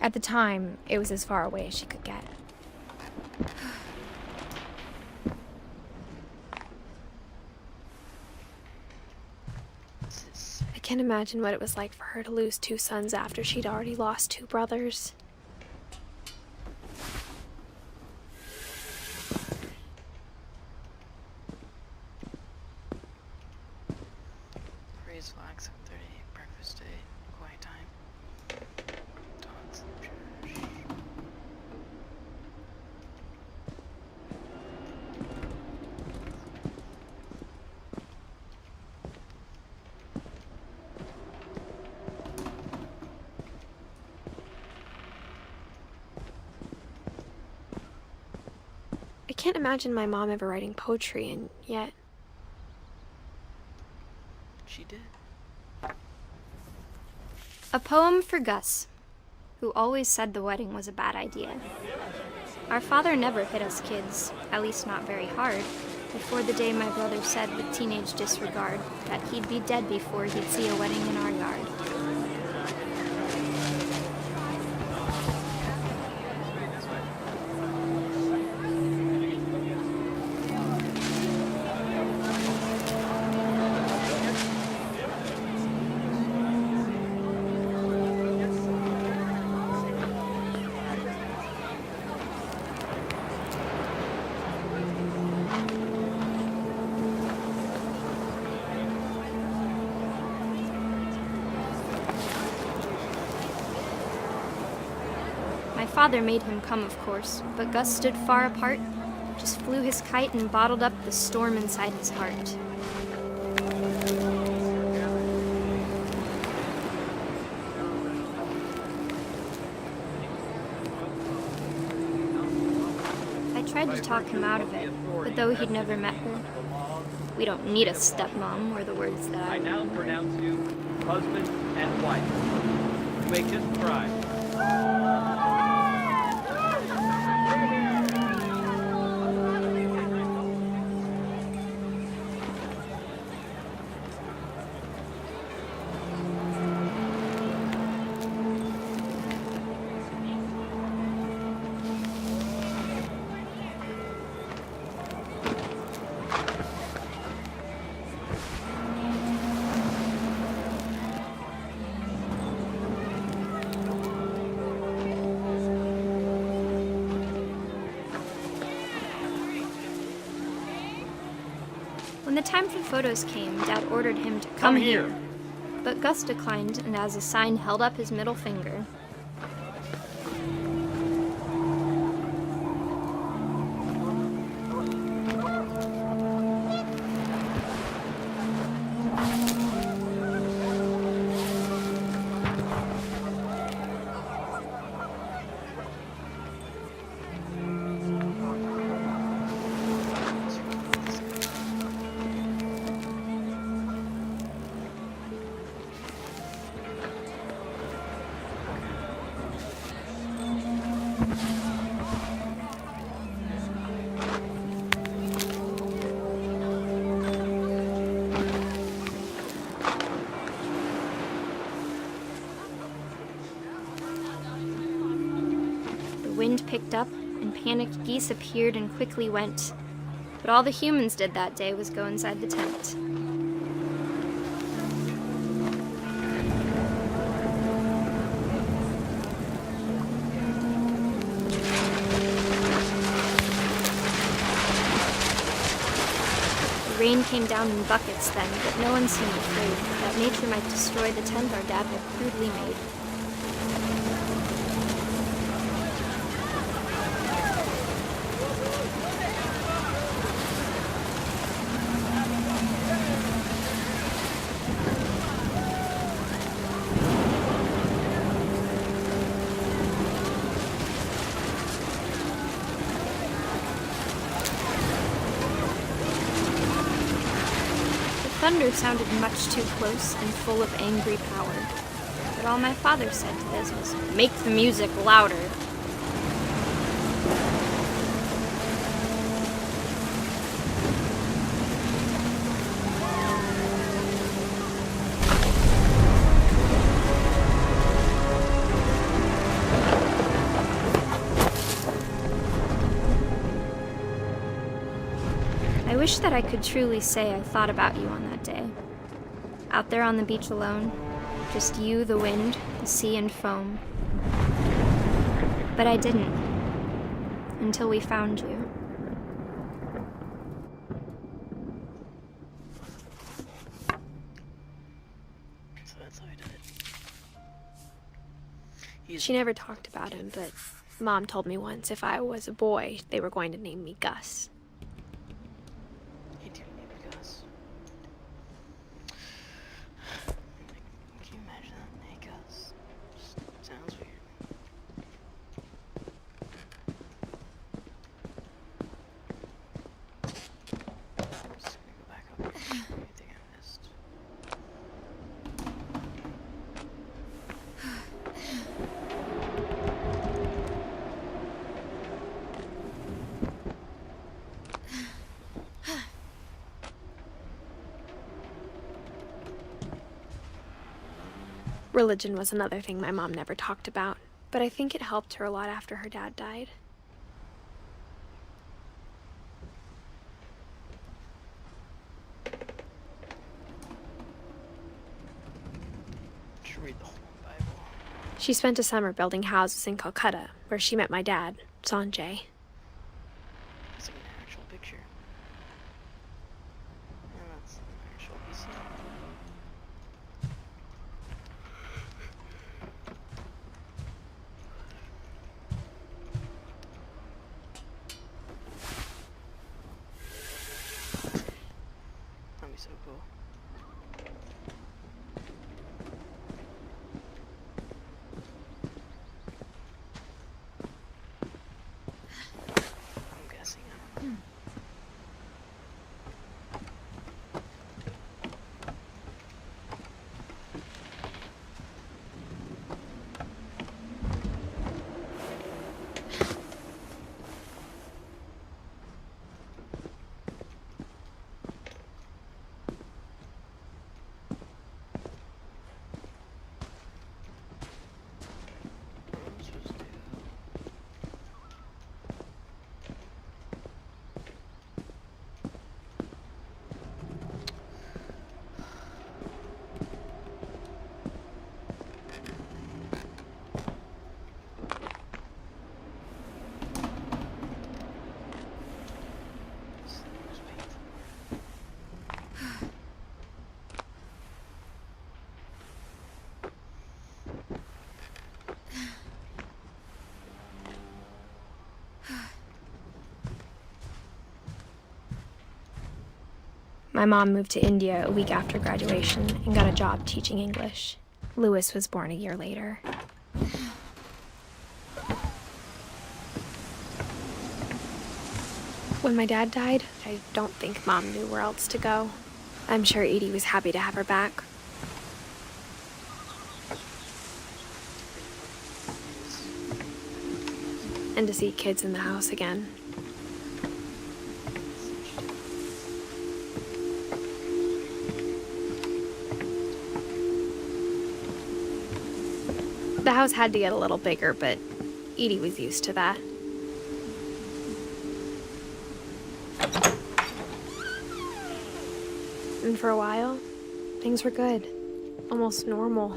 At the time, it was as far away as she could get. I can't imagine what it was like for her to lose 2 sons after she'd already lost 2 brothers. Raise flag 7:30. Breakfast date. Quiet time. Dogs in church. can't imagine my mom ever writing poetry, and yet... She did. A poem for Gus, who always said the wedding was a bad idea. Our father never hit us kids, at least not very hard, before the day my brother said with teenage disregard that he'd be dead before he'd see a wedding in our yard. My father made him come, of course, but Gus stood far apart, just flew his kite and bottled up the storm inside his heart. I tried to talk him out of it, but though he'd never met her, "We don't need a stepmom," were the words that I now pronounce you husband and wife. You may kiss the bride. When the time for photos came, Dad ordered him to come here. But Gus declined, and as a sign held up his middle finger. The wind picked up, and panicked geese appeared and quickly went. But all the humans did that day was go inside the tent. The rain came down in buckets then, but no one seemed afraid that nature might destroy the tent our dad had crudely made. Thunder sounded much too close and full of angry power. But all my father said to this was, "Make the music louder." I wish that I could truly say I thought about you on that day. Out there on the beach alone, just you, the wind, the sea, and foam. But I didn't, until we found you. So that's how I did it. She never talked about him, but Mom told me once if I was a boy, they were going to name me Gus. He did name me Gus. Can you imagine that? Hey, Gus. Just sounds weird. Religion was another thing my mom never talked about, but I think it helped her a lot after her dad died. Should read the whole Bible. She spent a summer building houses in Calcutta, where she met my dad, Sanjay. It's like an actual picture. And that's an actual piece of that'd be so cool. I'm guessing. My mom moved to India a week after graduation and got a job teaching English. Louis was born a year later. When my dad died, I don't think Mom knew where else to go. I'm sure Edie was happy to have her back. And to see kids in the house again. The house had to get a little bigger, but Edie was used to that. And for a while, things were good. Almost normal.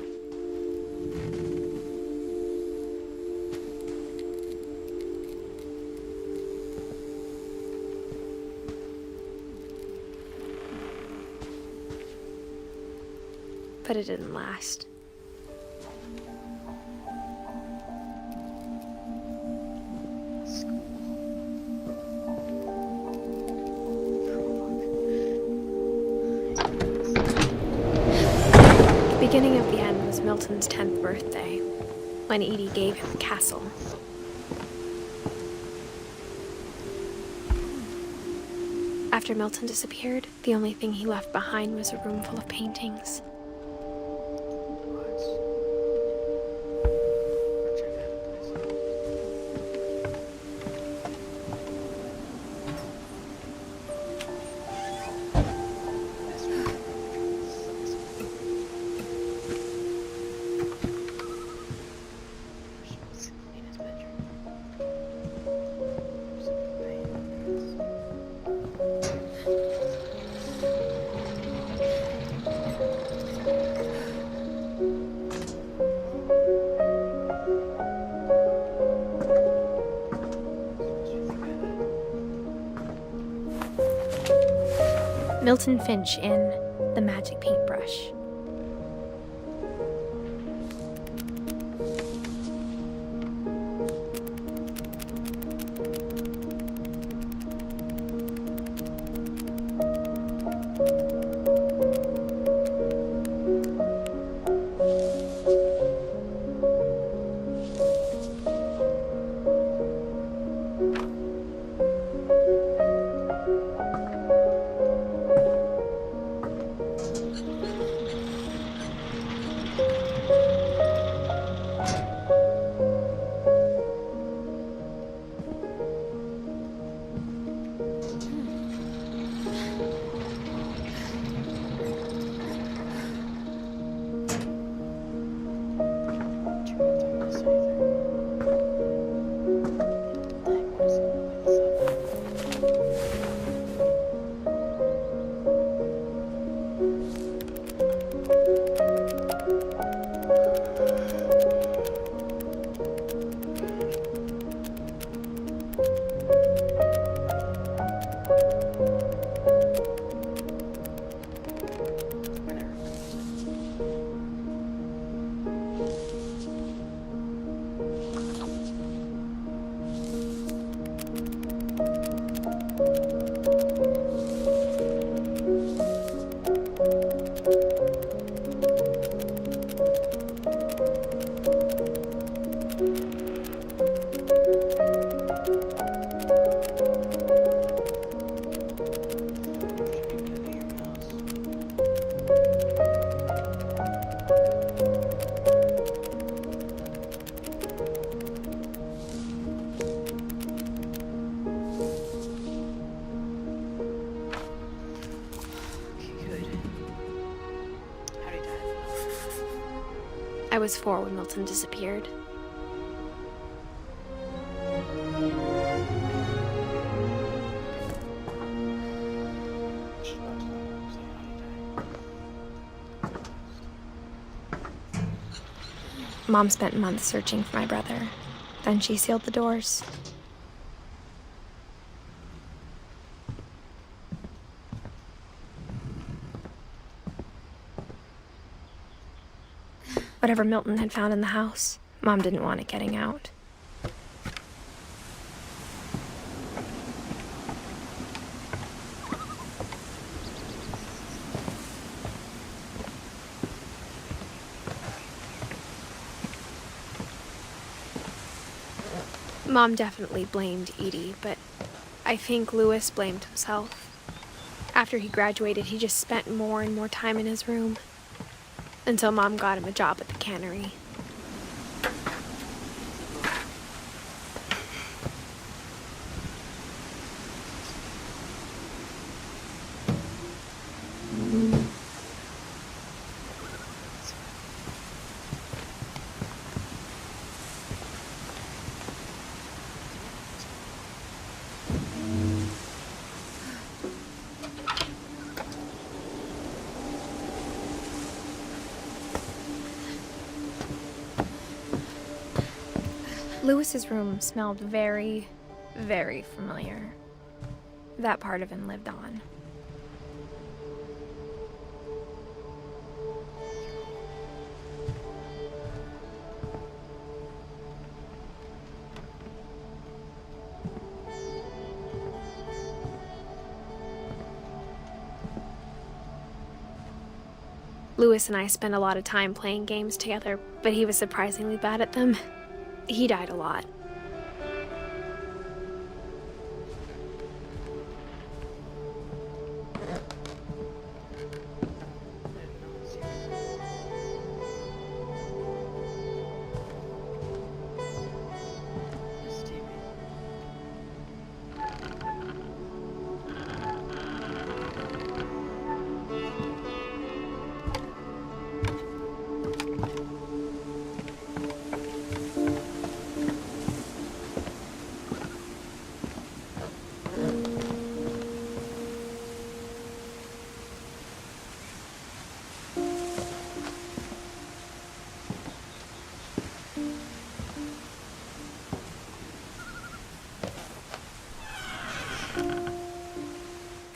But it didn't last. The beginning of the end was Milton's 10th birthday, when Edie gave him the castle. After Milton disappeared, the only thing he left behind was a room full of paintings. Milton Finch in The Magic Paintbrush. was 4 when Milton disappeared. Mom spent months searching for my brother. Then she sealed the doors. Whatever Milton had found in the house, Mom didn't want it getting out. Mom definitely blamed Edie, but I think Louis blamed himself. After he graduated, he just spent more and more time in his room. Until Mom got him a job at the cannery. Louis's room smelled very, very familiar. That part of him lived on. Louis and I spent a lot of time playing games together, but he was surprisingly bad at them. He died a lot.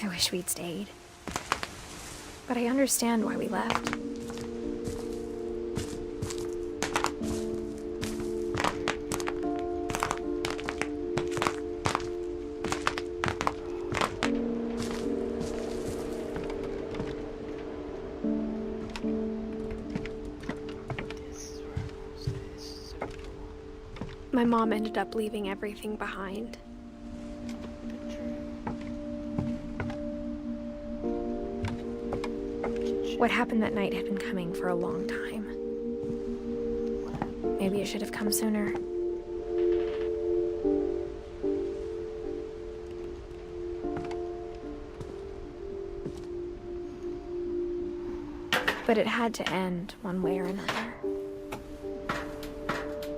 I wish we'd stayed. But I understand why we left. My mom ended up leaving everything behind. What happened that night had been coming for a long time. Maybe it should have come sooner. But it had to end one way or another.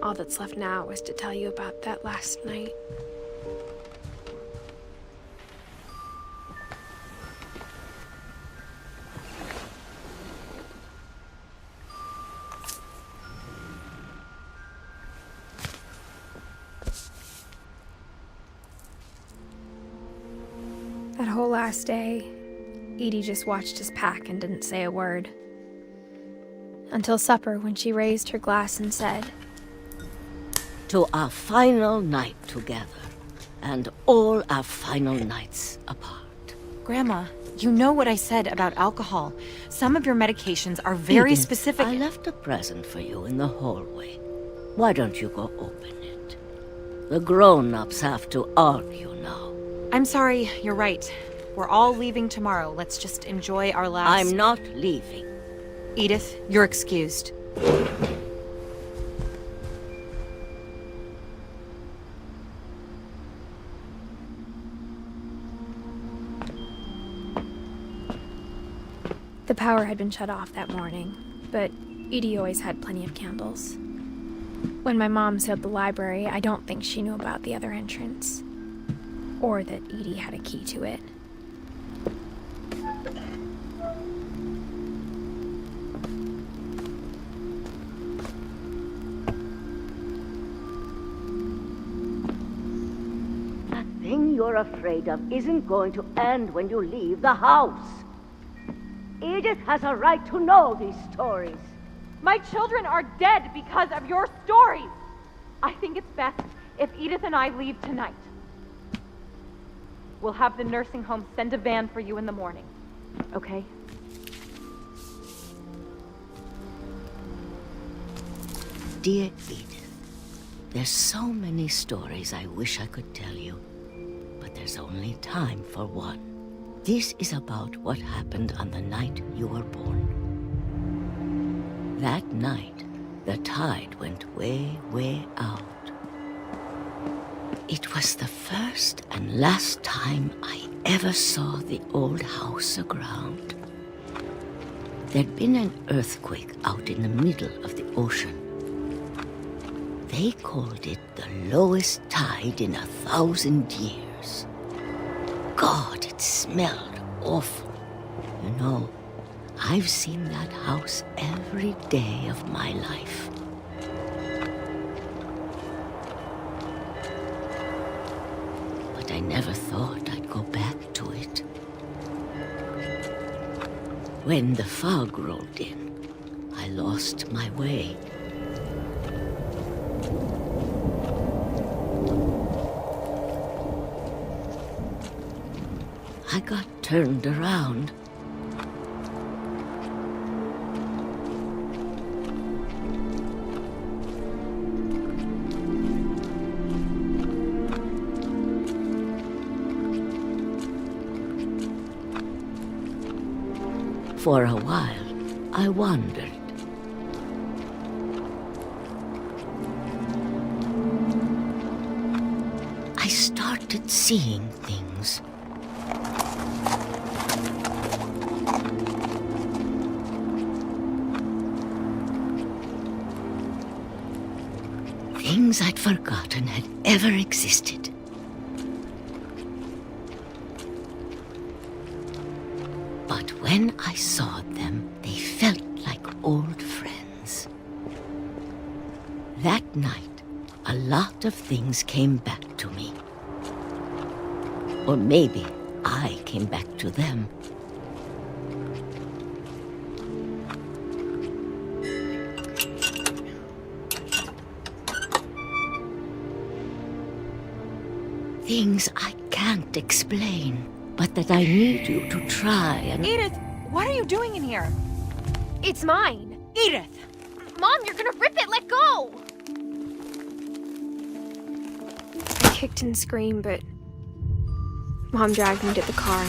All that's left now is to tell you about that last night. That whole last day, Edie just watched us pack and didn't say a word. Until supper, when she raised her glass and said, "To our final night together, and all our final nights apart." Grandma, you know what I said about alcohol. Some of your medications are very Edith, specific. I left a present for you in the hallway. Why don't you go open it? The grown-ups have to argue now. I'm sorry, you're right. We're all leaving tomorrow. Let's just enjoy our last... I'm not leaving. Edith, you're excused. the power had been shut off that morning, but Edie always had plenty of candles. When my mom sealed the library, I don't think she knew about the other entrance. Or that Edie had a key to it. That thing you're afraid of isn't going to end when you leave the house. Edith has a right to know these stories. My children are dead because of your stories. I think it's best if Edith and I leave tonight. We'll have the nursing home send a van for you in the morning, okay? Dear Edith, there's so many stories I wish I could tell you, but there's only time for one. This is about what happened on the night you were born. That night, the tide went way, way out. It was the first and last time I ever saw the old house aground. There'd been an earthquake out in the middle of the ocean. They called it the lowest tide in 1,000 years. God, it smelled awful. You know, I've seen that house every day of my life. But I never thought I'd go back to it. When the fog rolled in, I lost my way. I got turned around. For a while, I wandered. I started seeing things. Things I'd forgotten had ever existed. But when I saw them, they felt like old friends. That night, a lot of things came back to me. Or maybe I came back to them. Things I can't explain, but that I need you to try and... Edith, what are you doing in here? It's mine. Edith! Mom, you're gonna rip it! Let go! I kicked and screamed, but Mom dragged me to the car.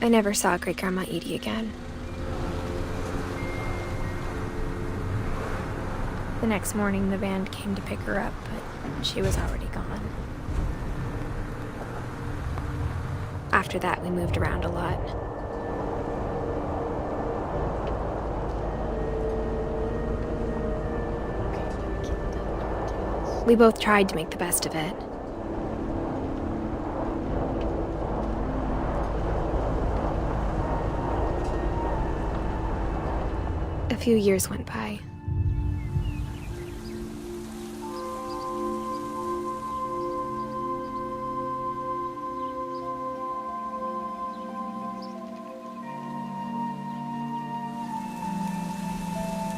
I never saw Great-Grandma Edie again. The next morning, the van came to pick her up, but she was already gone. After that, we moved around a lot. We both tried to make the best of it. A few years went by.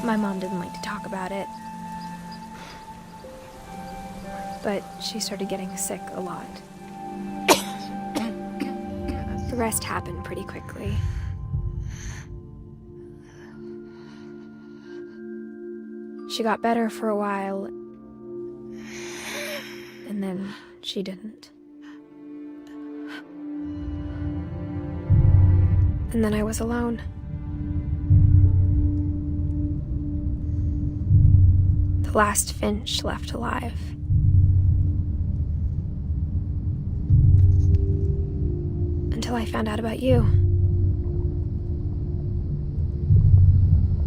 My mom didn't like to talk about it. But she started getting sick a lot. The rest happened pretty quickly. She got better for a while, and then she didn't. And then I was alone. The last Finch left alive. Until I found out about you.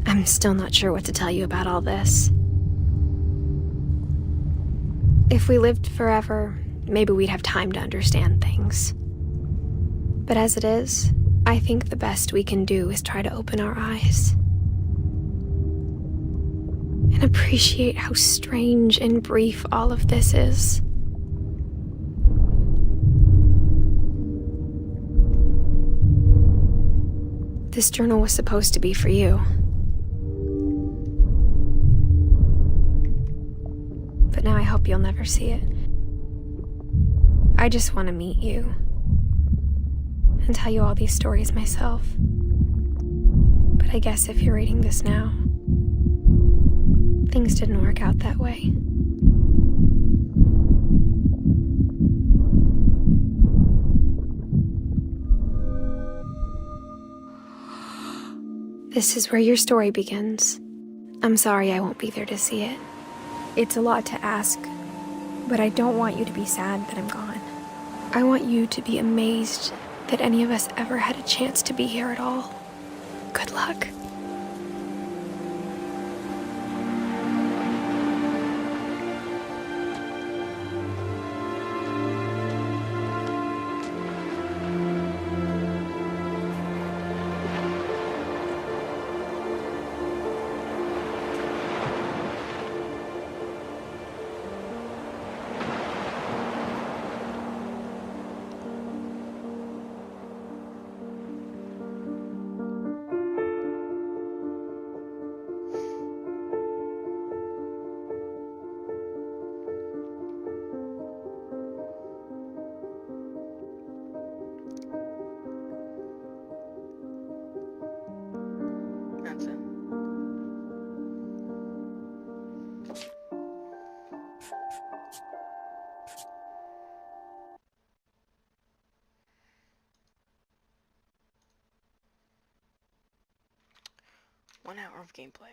I'm still not sure what to tell you about all this. If we lived forever, maybe we'd have time to understand things. But as it is, I think the best we can do is try to open our eyes. And appreciate how strange and brief all of this is. This journal was supposed to be for you. But now I hope you'll never see it. I just want to meet you and tell you all these stories myself. But I guess if you're reading this now, things didn't work out that way. This is where your story begins. I'm sorry I won't be there to see it. It's a lot to ask, but I don't want you to be sad that I'm gone. I want you to be amazed that any of us ever had a chance to be here at all. Good luck. That's it. One hour of gameplay.